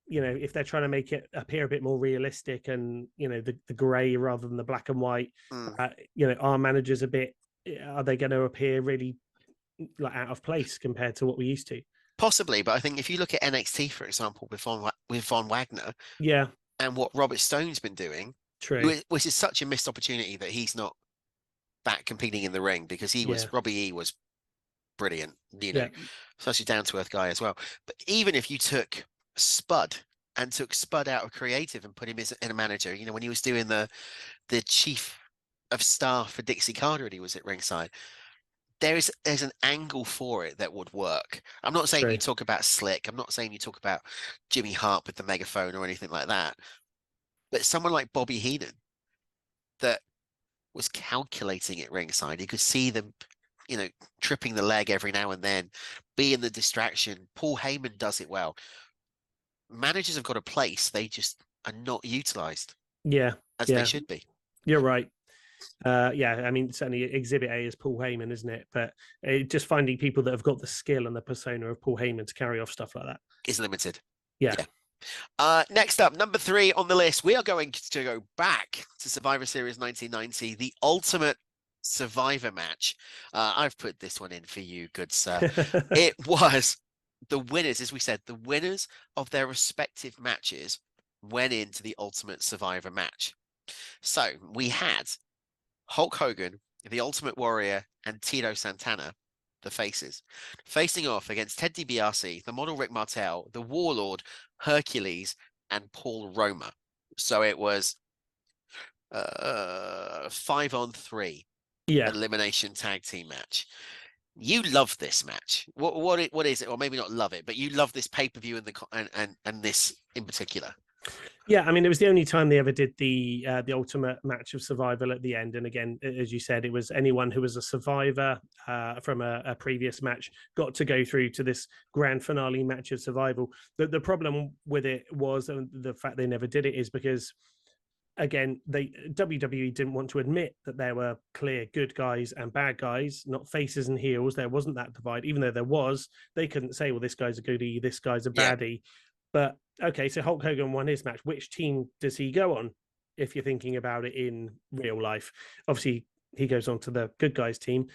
if they're trying to make it appear a bit more realistic and the gray rather than the black and white, our managers are they going to appear really like out of place compared to what we used to? Possibly, but I think if you look at NXT, for example, with Von Wagner, yeah, and what Robert Stone's been doing, true, which is such a missed opportunity that he's not back competing in the ring, because Robbie E was brilliant, such a down to earth guy as well. But even if you took Spud out of creative and put him in a manager, when he was doing the chief of staff for Dixie Carter and he was at ringside, there's an angle for it that would work. I'm not saying you talk about Slick. I'm not saying you talk about Jimmy Hart with the megaphone or anything like that. But someone like Bobby Heenan that was calculating at ringside, you could see them, tripping the leg every now and then, being the distraction. Paul Heyman does it well. Managers have got a place, they just are not utilized. As they should be. You're right. I mean, certainly Exhibit A is Paul Heyman, isn't it? But just finding people that have got the skill and the persona of Paul Heyman to carry off stuff like that is limited. Yeah. Next up, number 3 on the list, we are going to go back to Survivor Series 1990, the Ultimate Survivor match. I've put this one in for you, good sir. It was the winners, as we said, the winners of their respective matches went into the Ultimate Survivor match. So we had Hulk Hogan, the Ultimate Warrior, and Tito Santana, the faces, facing off against Ted DiBiase, the model Rick Martel, the Warlord, Hercules, and Paul Roma. So it was 5-on-3 elimination tag team match. You love this match. What is it? Or maybe not love it, but you love this pay-per-view and this in particular. Yeah, I mean, it was the only time they ever did the ultimate match of survival at the end. And again, as you said, it was anyone who was a survivor from a previous match got to go through to this grand finale match of survival. The problem with it was, and the fact they never did it is because, again, WWE didn't want to admit that there were clear good guys and bad guys, not faces and heels. There wasn't that divide, even though there was. They couldn't say, well, this guy's a goodie, this guy's a baddie. But okay, so Hulk Hogan won his match. Which team does he go on? If you're thinking about it in real life, obviously he goes on to the good guys team.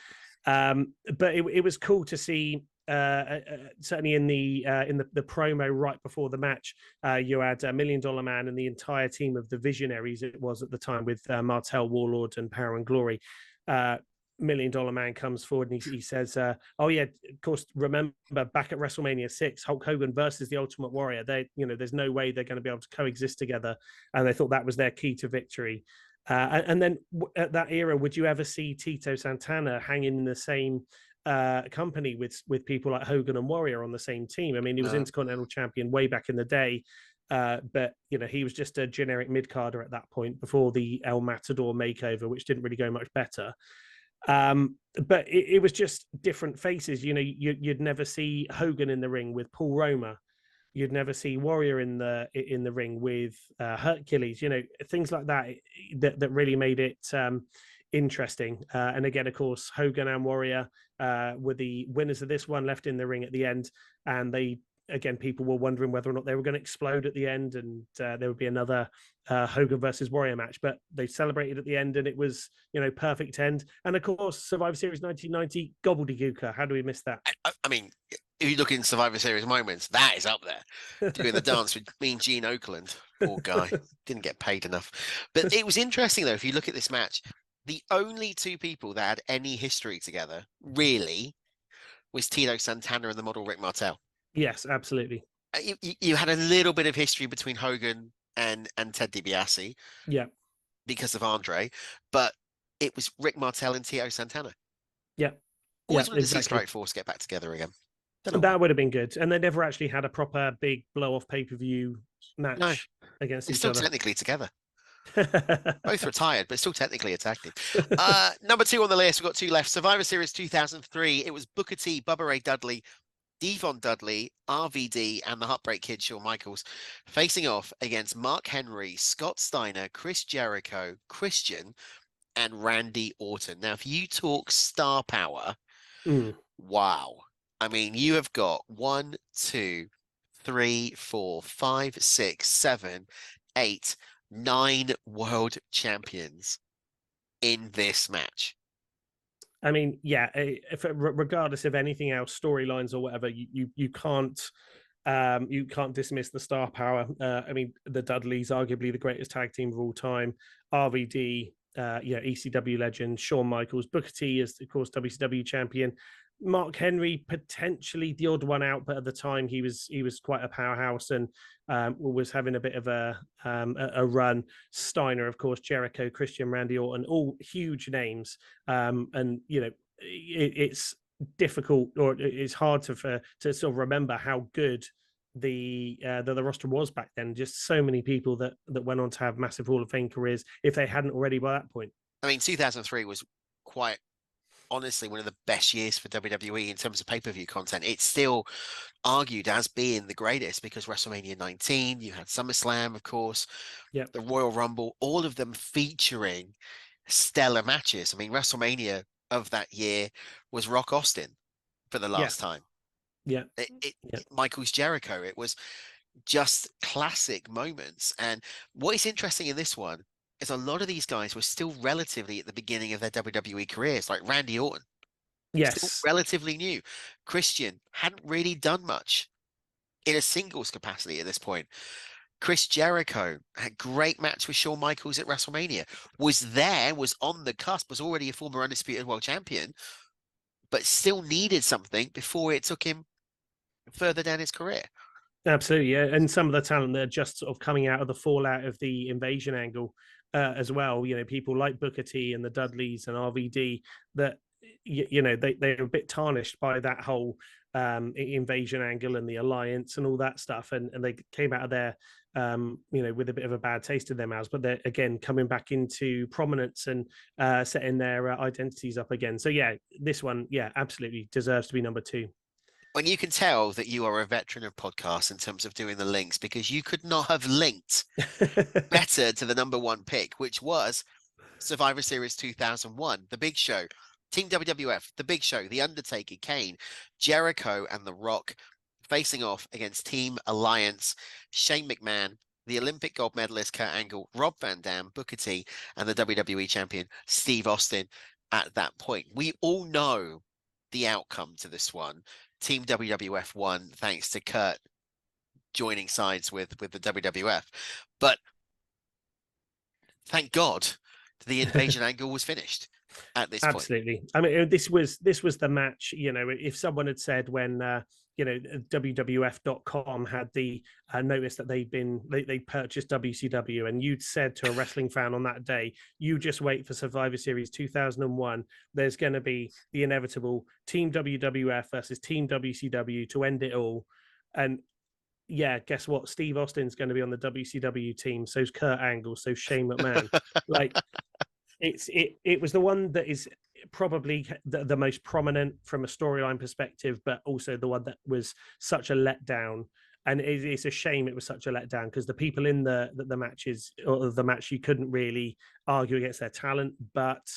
But it was cool to see. Certainly in the promo right before the match, you had $1 Million Man and the entire team of the Visionaries. It was at the time with Martel, Warlord, and Power and Glory. $1 Million Man comes forward and he says, "Oh yeah, of course. Remember back at WrestleMania 6, Hulk Hogan versus the Ultimate Warrior. There's no way they're going to be able to coexist together, and they thought that was their key to victory." And then at that era, would you ever see Tito Santana hanging in the same company with people like Hogan and Warrior on the same team? I mean, he was Intercontinental Champion way back in the day. But he was just a generic mid-carder at that point before the El Matador makeover, which didn't really go much better. But it was just different faces. You'd never see Hogan in the ring with Paul Roma. You'd never see Warrior in the ring with Hercules. Things like that really made it interesting. And again, of course, Hogan and Warrior were the winners of this one, left in the ring at the end, and people were wondering whether or not they were going to explode at the end, and there would be another Hogan versus Warrior match. But they celebrated at the end, and it was, perfect end. And of course, Survivor Series 1990, gobbledygooker. How do we miss that? I mean, if you look in Survivor Series moments, that is up there. Doing the dance with me and Gene Okerlund. Poor guy. Didn't get paid enough. But it was interesting, though, if you look at this match, the only two people that had any history together, really, was Tito Santana and the model Rick Martel. Yes, absolutely. You had a little bit of history between Hogan and Ted DiBiase. Yeah. Because of Andre, but it was Rick Martel and Tito Santana. Yeah. Always wanted to see Strike Force get back together again. That would have been good. And they never actually had a proper big blow-off pay-per-view match against each other. Still technically together. Both retired, but still technically a tag team. Number 2 on the list, we've got 2 left. Survivor Series 2003. It was Booker T, Bubba Ray Dudley, Devon Dudley, RVD, and the Heartbreak Kid, Shawn Michaels, facing off against Mark Henry, Scott Steiner, Chris Jericho, Christian, and Randy Orton. Now, if you talk star power, wow. I mean, you have got 1, 2, three, four, five, six, seven, eight, 9 world champions in this match. I mean, yeah, regardless of anything else, storylines or whatever, you can't dismiss the star power. I mean, the Dudleys, arguably the greatest tag team of all time. RVD, ECW legend. Shawn Michaels, Booker T is of course WCW champion. Mark Henry, potentially the odd one out, but at the time he was quite a powerhouse and was having a bit of a run. Steiner, of course, Jericho, Christian, Randy Orton, all huge names. And it's difficult, or it's hard to sort of remember how good the roster was back then. Just so many people that went on to have massive Hall of Fame careers if they hadn't already by that point. I mean, 2003 was quite honestly one of the best years for WWE in terms of pay-per-view content. It's still argued as being the greatest because WrestleMania 19, you had SummerSlam, of course, the Royal Rumble, all of them featuring stellar matches. I mean, WrestleMania of that year was Rock Austin for the last time. Michaels Jericho. It was just classic moments. And what is interesting in this one is a lot of these guys were still relatively at the beginning of their WWE careers, like Randy Orton. Still relatively new. Christian hadn't really done much in a singles capacity at this point. Chris Jericho had a great match with Shawn Michaels at WrestleMania. Was on the cusp, was already a former undisputed world champion, but still needed something before it took him further down his career. Absolutely, yeah. And some of the talent that are just sort of coming out of the fallout of the invasion angle as well. People like Booker T and the Dudleys and RVD that they're a bit tarnished by that whole invasion angle and the alliance and all that stuff, and they came out of there with a bit of a bad taste in their mouths, but they're again coming back into prominence and setting their identities up again. So this one absolutely deserves to be number 2. When you can tell that you are a veteran of podcasts in terms of doing the links, because you could not have linked better to the number 1 pick, which was Survivor Series 2001, The Big Show, Team WWF, The Big Show, The Undertaker, Kane, Jericho, and The Rock facing off against Team Alliance, Shane McMahon, the Olympic gold medalist Kurt Angle, Rob Van Dam, Booker T, and the WWE champion Steve Austin at that point. We all know the outcome to this one. Team WWF won thanks to Kurt joining sides with the WWF. But thank God the invasion angle was finished at this point. Absolutely. I mean, this was the match. If someone had said when WWF.com had the notice that they purchased WCW, and you'd said to a wrestling fan on that day, you just wait for Survivor Series 2001, there's going to be the inevitable Team WWF versus Team WCW to end it all. And guess what? Steve Austin's going to be on the WCW team. So's Kurt Angle. So's Shane McMahon. It was the one that is probably the most prominent from a storyline perspective, but also the one that was such a letdown. And it's a shame it was such a letdown, because the people in the matches, or the match, you couldn't really argue against their talent, but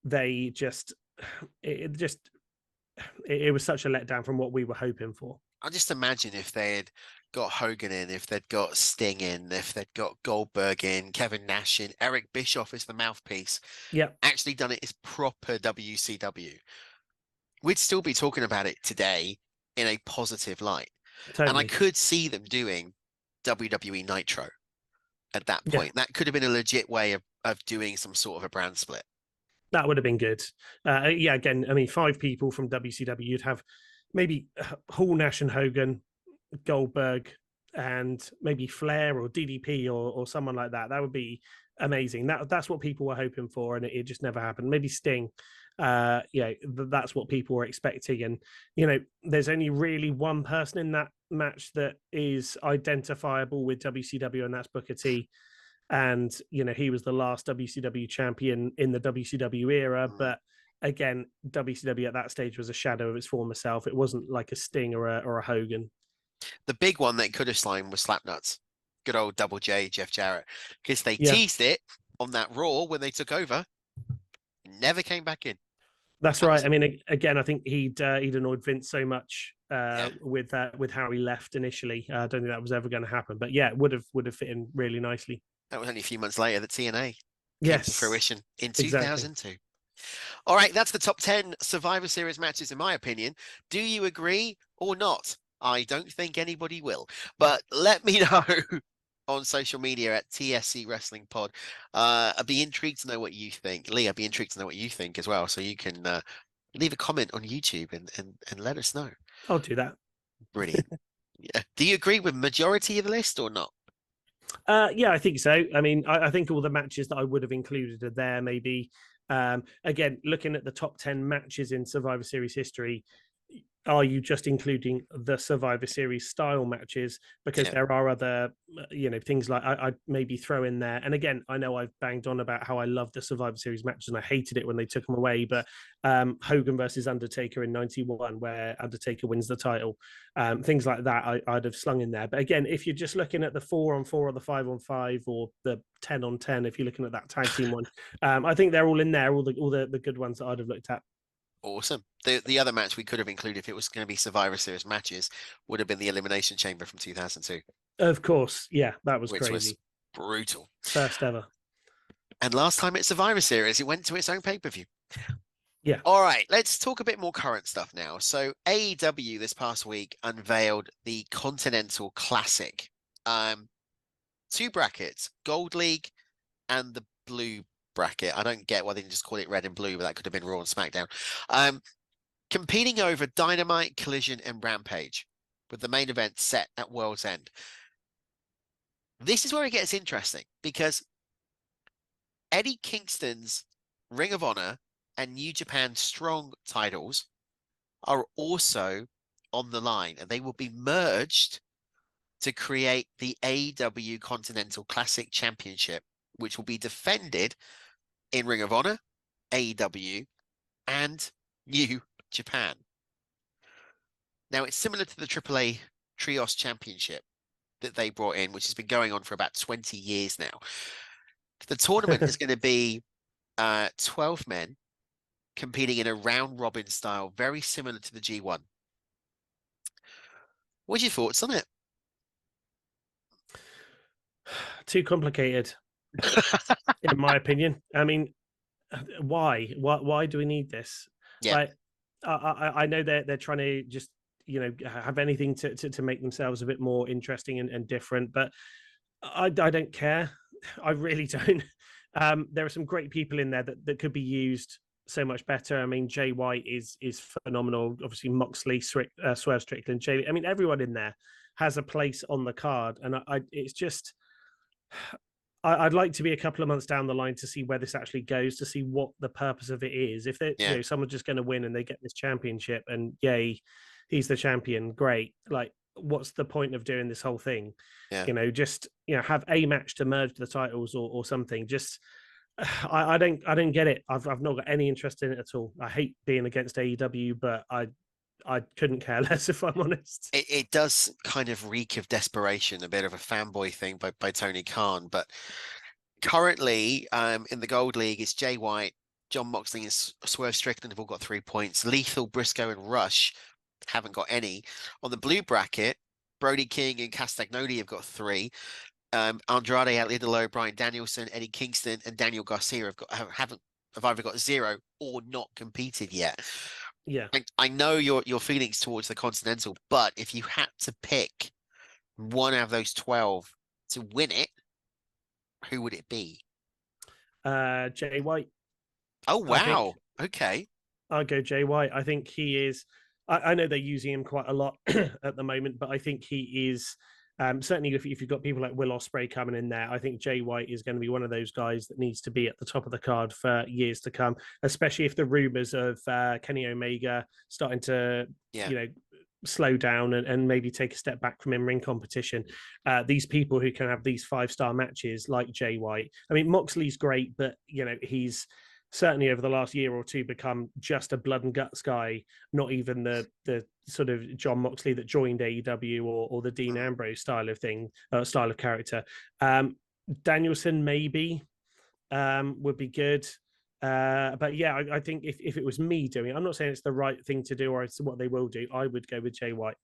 they it was such a letdown from what we were hoping for. I just imagine if they had got Hogan in, if they'd got Sting in, if they'd got Goldberg in, Kevin Nash in, Eric Bischoff as the mouthpiece, actually done it as proper WCW, we'd still be talking about it today in a positive light. Totally. And I could see them doing WWE Nitro at that point. That could have been a legit way of doing some sort of a brand split. That would have been good. Again, I mean, 5 people from WCW, you'd have maybe Hall, Nash and Hogan, Goldberg, and maybe Flair or DDP or someone like that. That would be amazing. That's what people were hoping for, and it just never happened. Maybe Sting. That's what people were expecting. And, there's only really one person in that match that is identifiable with WCW, and that's Booker T. And, he was the last WCW champion in the WCW era, but again, WCW at that stage was a shadow of its former self. It wasn't like a Sting or a Hogan. The big one that could have slain was Slapnuts. Good old Double J, Jeff Jarrett. Because they teased it on that Raw when they took over. Never came back in. That's That right. was- I mean, again, I think he'd annoyed Vince so much Yeah. with how he left initially. I don't think that was ever going to happen. But yeah, it would have fit in really nicely. That was only a few months later that TNA came to Yes, fruition in exactly. 2002. All right, that's the top 10 Survivor Series matches, in my opinion. Do you agree or not? I don't think anybody will, but let me know on social media at TSC Wrestling Pod. I'd be intrigued to know what you think. Lee, I'd be intrigued to know what you think as well. So you can leave a comment on YouTube and let us know. I'll do that. Brilliant. Yeah. Do you agree with majority of the list or not? Yeah, I think so. I mean, I think all the matches that I would have included are there. Maybe again, looking at the top 10 matches in Survivor Series history, are you just including the Survivor Series style matches? Because Yeah. there are other, things like I'd maybe throw in there. And again, I know I've banged on about how I love the Survivor Series matches and I hated it when they took them away. But Hogan versus Undertaker in '91, where Undertaker wins the title, things like that, I'd have slung in there. But again, if you're just looking at the 4-on-4 or the 5-on-5 or the 10-on-10, if you're looking at that tag team one, I think they're all in there. All the good ones that I'd have looked at. Awesome. The other match we could have included if it was going to be Survivor Series matches would have been the Elimination Chamber from 2002. Of course, yeah, that was which crazy. was brutal. First ever. And last time at Survivor Series, it went to its own pay-per-view. Yeah. All right, let's talk a bit more current stuff now. So AEW this past week unveiled the Continental Classic. Two brackets, Gold League and the Blue bracket. I don't get why they didn't just call it red and blue, but that could have been Raw and SmackDown. Competing over Dynamite, Collision, and Rampage, with the main event set at World's End. This is where it gets interesting because Eddie Kingston's Ring of Honor and New Japan Strong titles are also on the line, and they will be merged to create the AEW Continental Classic Championship, which will be defended in Ring of Honor, AEW, and New Japan. Now, it's similar to the AAA Trios Championship that they brought in, which has been going on for about 20 years now. The tournament is going to be 12 men competing in a round-robin style, very similar to the G1. What's your thoughts on it? Too complicated, in my opinion. I mean, why? Why do we need this? Yeah. Like, I know they're trying to just have anything to make themselves a bit more interesting and different, but I don't care. I really don't. There are some great people in there that could be used so much better. I mean, Jay White is phenomenal. Obviously, Moxley, Swerve Strickland, Jay. I mean, everyone in there has a place on the card, and it's just. I'd like to be a couple of months down the line to see where this actually goes, to see what the purpose of it is. If someone's just going to win and they get this championship, and yay, he's the champion, great. Like, what's the point of doing this whole thing? Yeah. Just have a match to merge the titles or something. Just I don't get it. I've not got any interest in it at all. I hate being against AEW, but I couldn't care less, if I'm honest. It does kind of reek of desperation, a bit of a fanboy thing by Tony Khan. But currently, in the Gold League, it's Jay White, John Moxley, and Swerve Strickland have all got 3 points. Lethal, Briscoe, and Rush haven't got any. On the Blue bracket, Brody King and Castagnoli have got 3. Andrade, Idolo, Bryan Danielson, Eddie Kingston, and Daniel Garcia have either got 0 or not competed yet. Yeah, I know your feelings towards the Continental, but if you had to pick one out of those 12 to win it, who would it be? Jay White. Oh, wow. Okay. I'll go Jay White. I think he is. I know they're using him quite a lot at the moment, but I think he is. Certainly, if you've got people like Will Ospreay coming in there, I think Jay White is going to be one of those guys that needs to be at the top of the card for years to come, especially if the rumors of Kenny Omega starting to, slow down and maybe take a step back from in-ring competition. These people who can have these 5-star matches like Jay White. I mean, Moxley's great, but, he's certainly over the last year or two become just a blood and guts guy, not even the sort of John Moxley that joined AEW or the Dean Ambrose style of character. Danielson maybe would be good. But yeah, I think if it was me doing it, I'm not saying it's the right thing to do or it's what they will do. I would go with Jay White.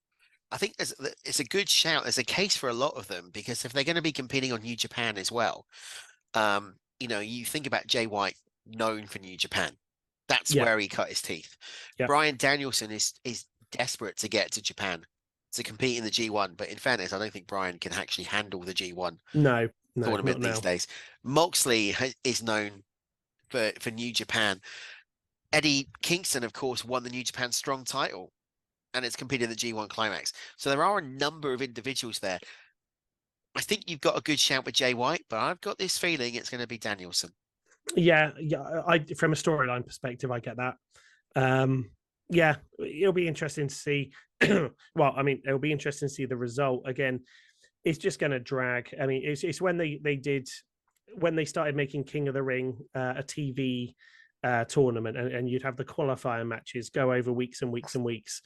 I think it's a good shout. There's a case for a lot of them because if they're going to be competing on New Japan as well, you think about Jay White, known for New Japan. That's where he cut his teeth. Yeah. Bryan Danielson is desperate to get to Japan to compete in the G1, but in fairness, I don't think Bryan can actually handle the G1 no, tournament these days. Moxley is known for New Japan. Eddie Kingston, of course, won the New Japan Strong title and it's competed in the G1 Climax. So there are a number of individuals there. I think you've got a good shout with Jay White, but I've got this feeling it's going to be Danielson. Yeah. From a storyline perspective, I get that. Yeah, it'll be interesting to see. Well, I mean, it'll be interesting to see the result. Again, it's just going to drag. I mean, it's when they started making King of the Ring a TV tournament, and you'd have the qualifier matches go over weeks and weeks and weeks.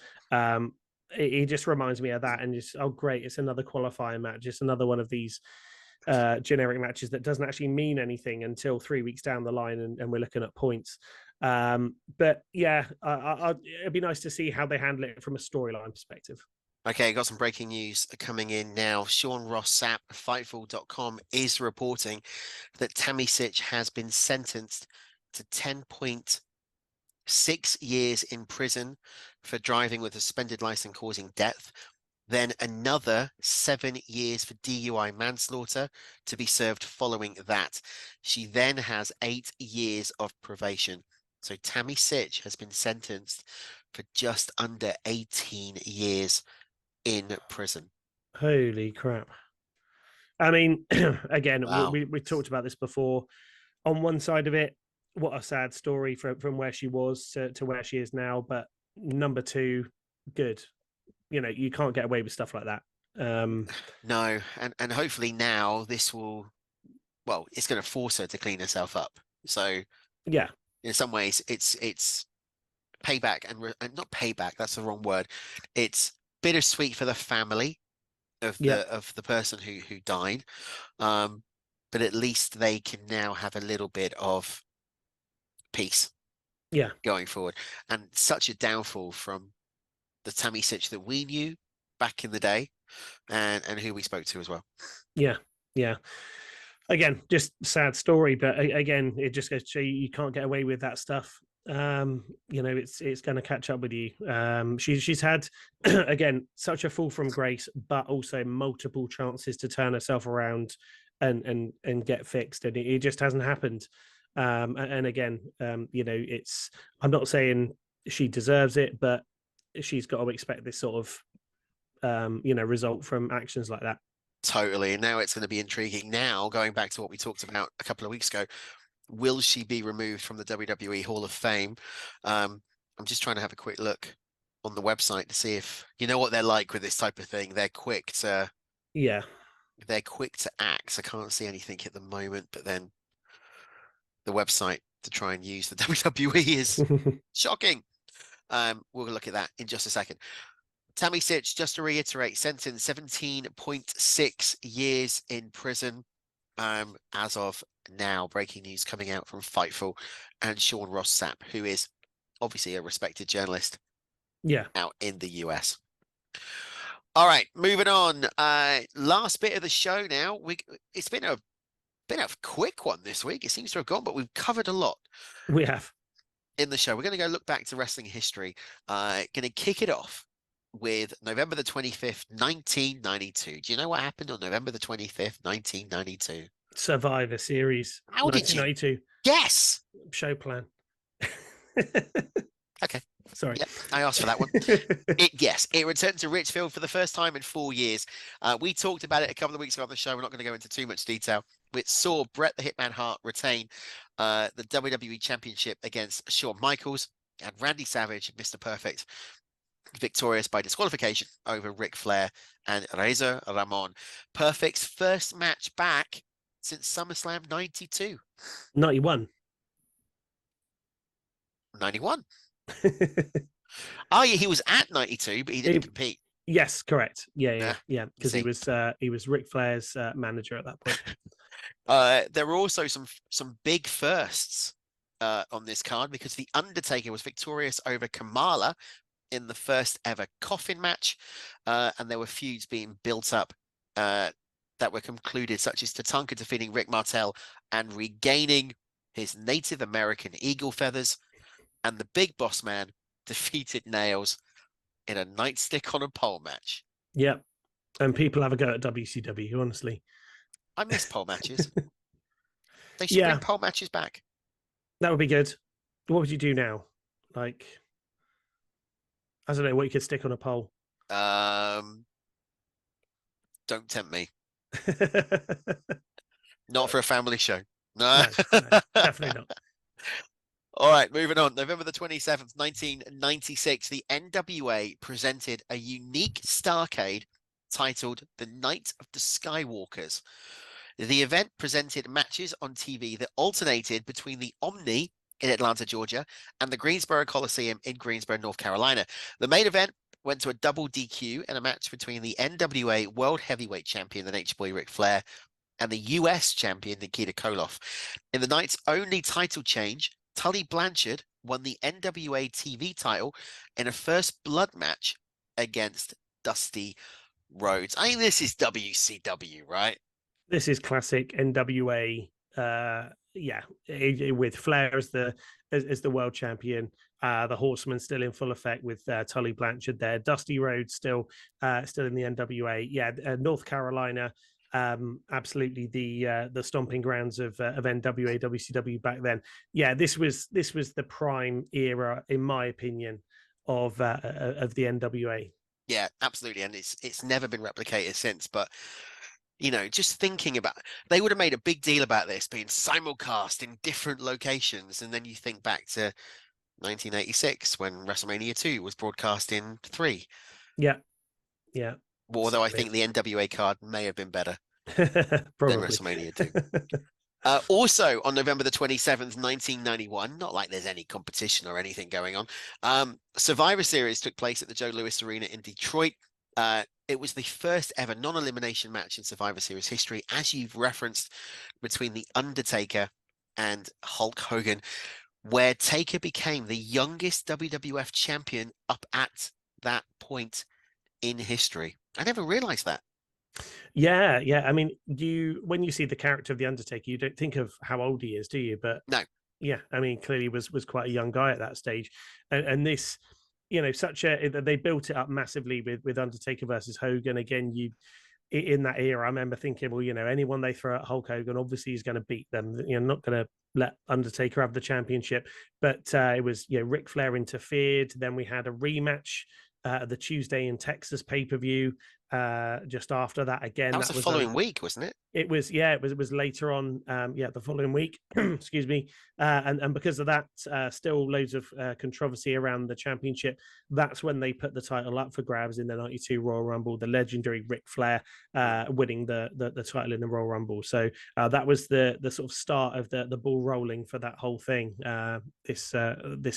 It just reminds me of that, and just, oh great, it's another qualifying match, just another one of these generic matches that doesn't actually mean anything until 3 weeks down the line, and we're looking at points. But yeah, it'd be nice to see how they handle it from a storyline perspective. Okay, got some breaking news coming in now. Sean Ross Sapp, Fightful.com, is reporting that Tammy Sytch has been sentenced to 10.6 years in prison for driving with a suspended license causing death. Then another 7 years for DUI manslaughter to be served following that. She then has 8 years of probation. So Tammy Sytch has been sentenced for just under 18 years in prison. Holy crap. I mean, again, wow. we talked about this before. On one side of it, what a sad story from where she was to where she is now. But number two, good. You can't get away with stuff like that. No, and hopefully now this will, it's going to force her to clean herself up. So yeah, in some ways, it's payback and not payback. That's the wrong word. It's bittersweet for the family of the person who died, but at least they can now have a little bit of peace. Yeah, going forward, and such a downfall from the Tammy Sytch that we knew back in the day, and who we spoke to as well. Yeah. Again, just sad story, but again, it just goes to show you can't get away with that stuff. It's going to catch up with you. She's had again such a fall from grace, but also multiple chances to turn herself around and get fixed, and it just hasn't happened. And again, it's, I'm not saying she deserves it, but she's got to expect this sort of result from actions like that. Totally. And now it's going to be intriguing. Now, going back to what we talked about a couple of weeks ago, will she be removed from the WWE Hall of Fame? I'm just trying to have a quick look on the website to see if, what they're like with this type of thing. They're quick to act. I can't see anything at the moment, but then the website to try and use the WWE is shocking. We'll look at that in just a second. Tammy Sytch, just to reiterate, sentenced 17.6 years in prison as of now. Breaking news coming out from Fightful and Sean Ross Sapp, who is obviously a respected journalist out in the US. All right, moving on. Last bit of the show now. It's been a quick one this week. It seems to have gone, but we've covered a lot. We have. In the show, we're going to go look back to wrestling history. Going to kick it off with November the 25th, 1992. Do you know what happened on November the 25th, 1992? Survivor Series. How did you? Yes. Show plan. Okay. Sorry. Yep, I asked for that one. It returned to Richfield for the first time in 4 years. We talked about it a couple of weeks ago on the show. We're not going to go into too much detail. It saw Bret the Hitman Hart retain the WWE Championship against Shawn Michaels, and Randy Savage, Mr. Perfect, victorious by disqualification over Ric Flair and Razor Ramon. Perfect's first match back since SummerSlam 92. 91. 91. Oh, yeah, he was at 92, but he didn't compete. Yes, correct. Yeah, because he was Ric Flair's manager at that point. There were also some big firsts on this card because The Undertaker was victorious over Kamala in the first ever coffin match. And there were feuds being built up that were concluded, such as Tatanka defeating Rick Martel and regaining his Native American eagle feathers. And the Big Boss Man defeated Nails in a nightstick on a pole match. Yep. And people have a go at WCW, honestly. I miss pole matches. They should bring pole matches back. That would be good. What would you do now? Like, I don't know what you could stick on a pole. Don't tempt me. Not for a family show. No, definitely not. All right, moving on. November the 27th, 1996, the NWA presented a unique Starrcade titled The Night of the Skywalkers. The event presented matches on TV that alternated between the Omni in Atlanta, Georgia, and the Greensboro Coliseum in Greensboro, North Carolina. The main event went to a double DQ and a match between the NWA World Heavyweight Champion, the Nature Boy Ric Flair, and the US Champion, Nikita Koloff. In the night's only title change, Tully Blanchard won the NWA TV title in a first blood match against Dusty Rhodes. I think this is WCW, right? This is classic NWA. With Flair as the world champion, the Horseman still in full effect with Tully Blanchard there. Dusty Rhodes still in the NWA. North Carolina, absolutely the stomping grounds of NWA, WCW back then. Yeah, this was the prime era, in my opinion, of the NWA. Yeah, absolutely, and it's never been replicated since. But you know, just thinking about, they would have made a big deal about this being simulcast in different locations, and then you think back to 1986 when WrestleMania 2 was broadcast in 3. Yeah. Although I think the NWA card may have been better than WrestleMania 2. Also on November the 27th, 1991, not like there's any competition or anything going on, Survivor Series took place at the Joe Louis Arena in Detroit. It was the first ever non-elimination match in Survivor Series history, as you've referenced, between The Undertaker and Hulk Hogan, where Taker became the youngest WWF champion up at that point in history. I never realized that. Yeah. I mean, when you see the character of The Undertaker, you don't think of how old he is, do you? But no. Yeah, I mean, clearly was quite a young guy at that stage. And this, you know, they built it up massively with Undertaker versus Hogan. Again, in that era, I remember thinking, well, you know, anyone they throw at Hulk Hogan, obviously he's going to beat them. You know, not going to let Undertaker have the championship. But it was, you know, Ric Flair interfered. Then we had a rematch the Tuesday in Texas pay-per-view just after that. Again, that was the following week, wasn't it? It was later on, the following week. Excuse me. And because of that, still loads of controversy around the championship. That's when they put the title up for grabs in the '92 Royal Rumble. The legendary Ric Flair winning the title in the Royal Rumble. So that was the sort of start of the ball rolling for that whole thing. This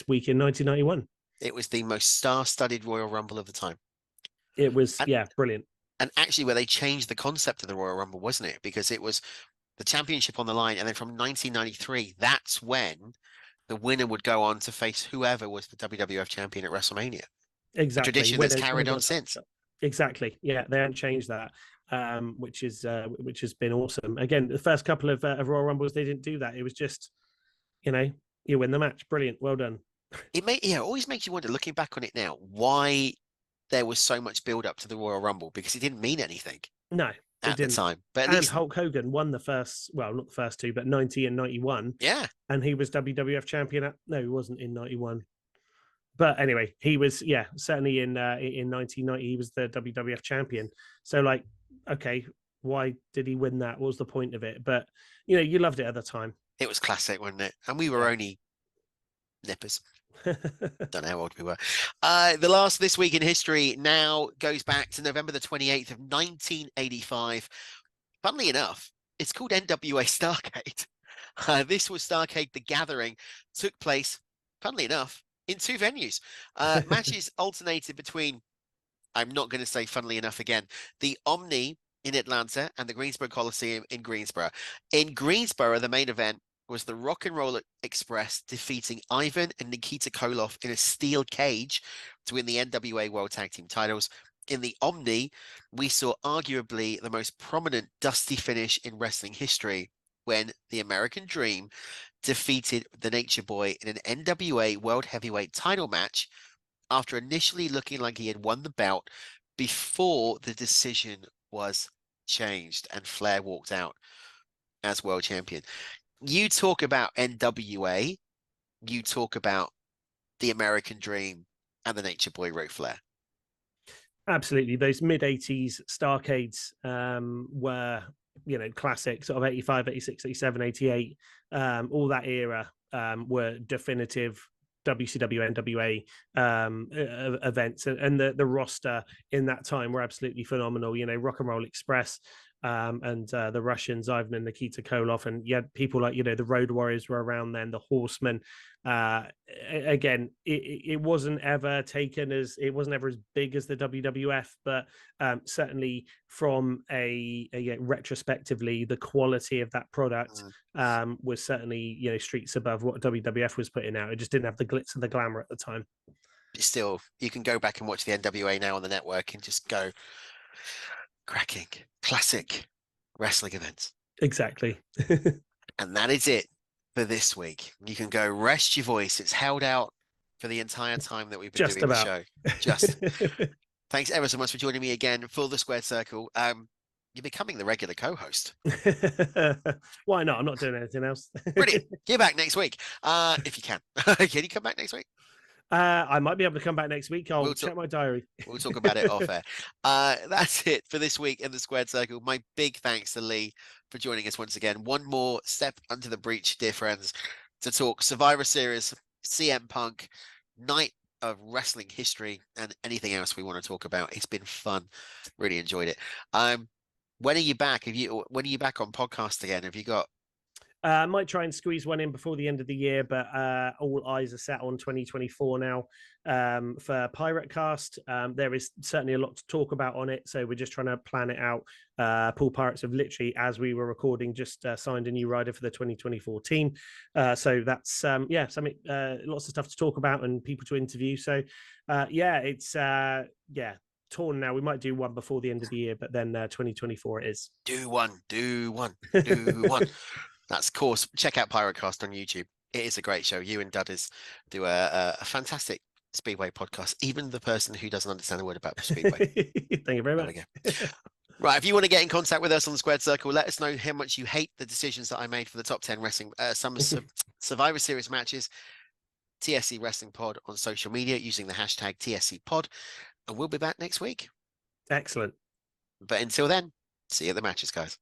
week in 1991. It was the most star-studded Royal Rumble of the time. It was, brilliant. And actually, where they changed the concept of the Royal Rumble, wasn't it? Because it was the championship on the line, and then from 1993, that's when the winner would go on to face whoever was the WWF champion at WrestleMania. Exactly. A tradition that's carried on since. Exactly. Yeah, they haven't changed that, which has been awesome. Again, the first couple of Royal Rumbles, they didn't do that. It was just, you know, you win the match. Brilliant. Well done. It always makes you wonder, looking back on it now, why there was so much build up to the Royal Rumble, because it didn't mean anything. No, at the time. But at least Hulk Hogan won the first, well, not the first two, but 90 and 91. Yeah. And he was WWF champion no, he wasn't in 91. But anyway, he was, certainly in 1990, he was the WWF champion. So like, okay, why did he win that? What was the point of it? But, you know, you loved it at the time. It was classic, wasn't it? And we were only nippers. Don't know how old we were. The last This Week in History now goes back to November the 28th of 1985. Funnily enough, it's called NWA Starrcade. This was Starrcade The Gathering. Took place, funnily enough, in 2 venues. Matches alternated between, I'm not going to say funnily enough again, the Omni in Atlanta and the Greensboro Coliseum in Greensboro. In Greensboro, the main event was the Rock and Roll Express defeating Ivan and Nikita Koloff in a steel cage to win the NWA World Tag Team titles. In the Omni, we saw arguably the most prominent dusty finish in wrestling history when the American Dream defeated the Nature Boy in an NWA World Heavyweight title match after initially looking like he had won the belt before the decision was changed and Flair walked out as world champion. You talk about NWA, you talk about the American Dream and the Nature Boy Ric Flair. Absolutely. Those mid-80s Starcades were, classic, sort of 85, 86, 87, 88. All that era were definitive WCW, NWA events. And the roster in that time were absolutely phenomenal. Rock and Roll Express, and the Russians, Ivan and Nikita Koloff, and you had people like the Road Warriors were around then, the Horsemen. Again, it wasn't ever taken as it wasn't ever as big as the WWF, but certainly from a retrospectively, the quality of that product was certainly streets above what WWF was putting out. It just didn't have the glitz and the glamour at the time. Still, you can go back and watch the NWA now on the network and just go cracking classic wrestling events. Exactly. And that is it for this week. You can go rest your voice. It's held out for the entire time that we've been doing the show. Just thanks ever so much for joining me again for the Squared Circle. You're becoming the regular co-host. Why not? I'm not doing anything else. Brilliant. You're back next week. If you can. Can you come back next week? I might be able to come back next week. I'll check my diary. We'll talk about it off air. That's it for this week in the Squared Circle. My big thanks to Lee for joining us once again. One more step under the breach, dear friends, to talk Survivor Series, CM Punk, night of wrestling history, and anything else we want to talk about. It's been fun. Really enjoyed it. When are you back? When are you back on podcast again? Have you got? I might try and squeeze one in before the end of the year, but all eyes are set on 2024 now for Pirate Cast. There is certainly a lot to talk about on it, so we're just trying to plan it out. Pool Pirates have literally, as we were recording, just signed a new rider for the 2024 team. So that's something, lots of stuff to talk about and people to interview. So it's torn now. We might do one before the end of the year, but then 2024 it is. Do one. That's of course. Check out Pyrocast on YouTube. It is a great show. You and Dudders do a fantastic Speedway podcast. Even the person who doesn't understand a word about Speedway. Thank you very much. Right. If you want to get in contact with us on the Squared Circle, let us know how much you hate the decisions that I made for the top 10 wrestling Survivor Series matches. TSC Wrestling Pod on social media using the hashtag TSC Pod. And we'll be back next week. Excellent. But until then, see you at the matches, guys.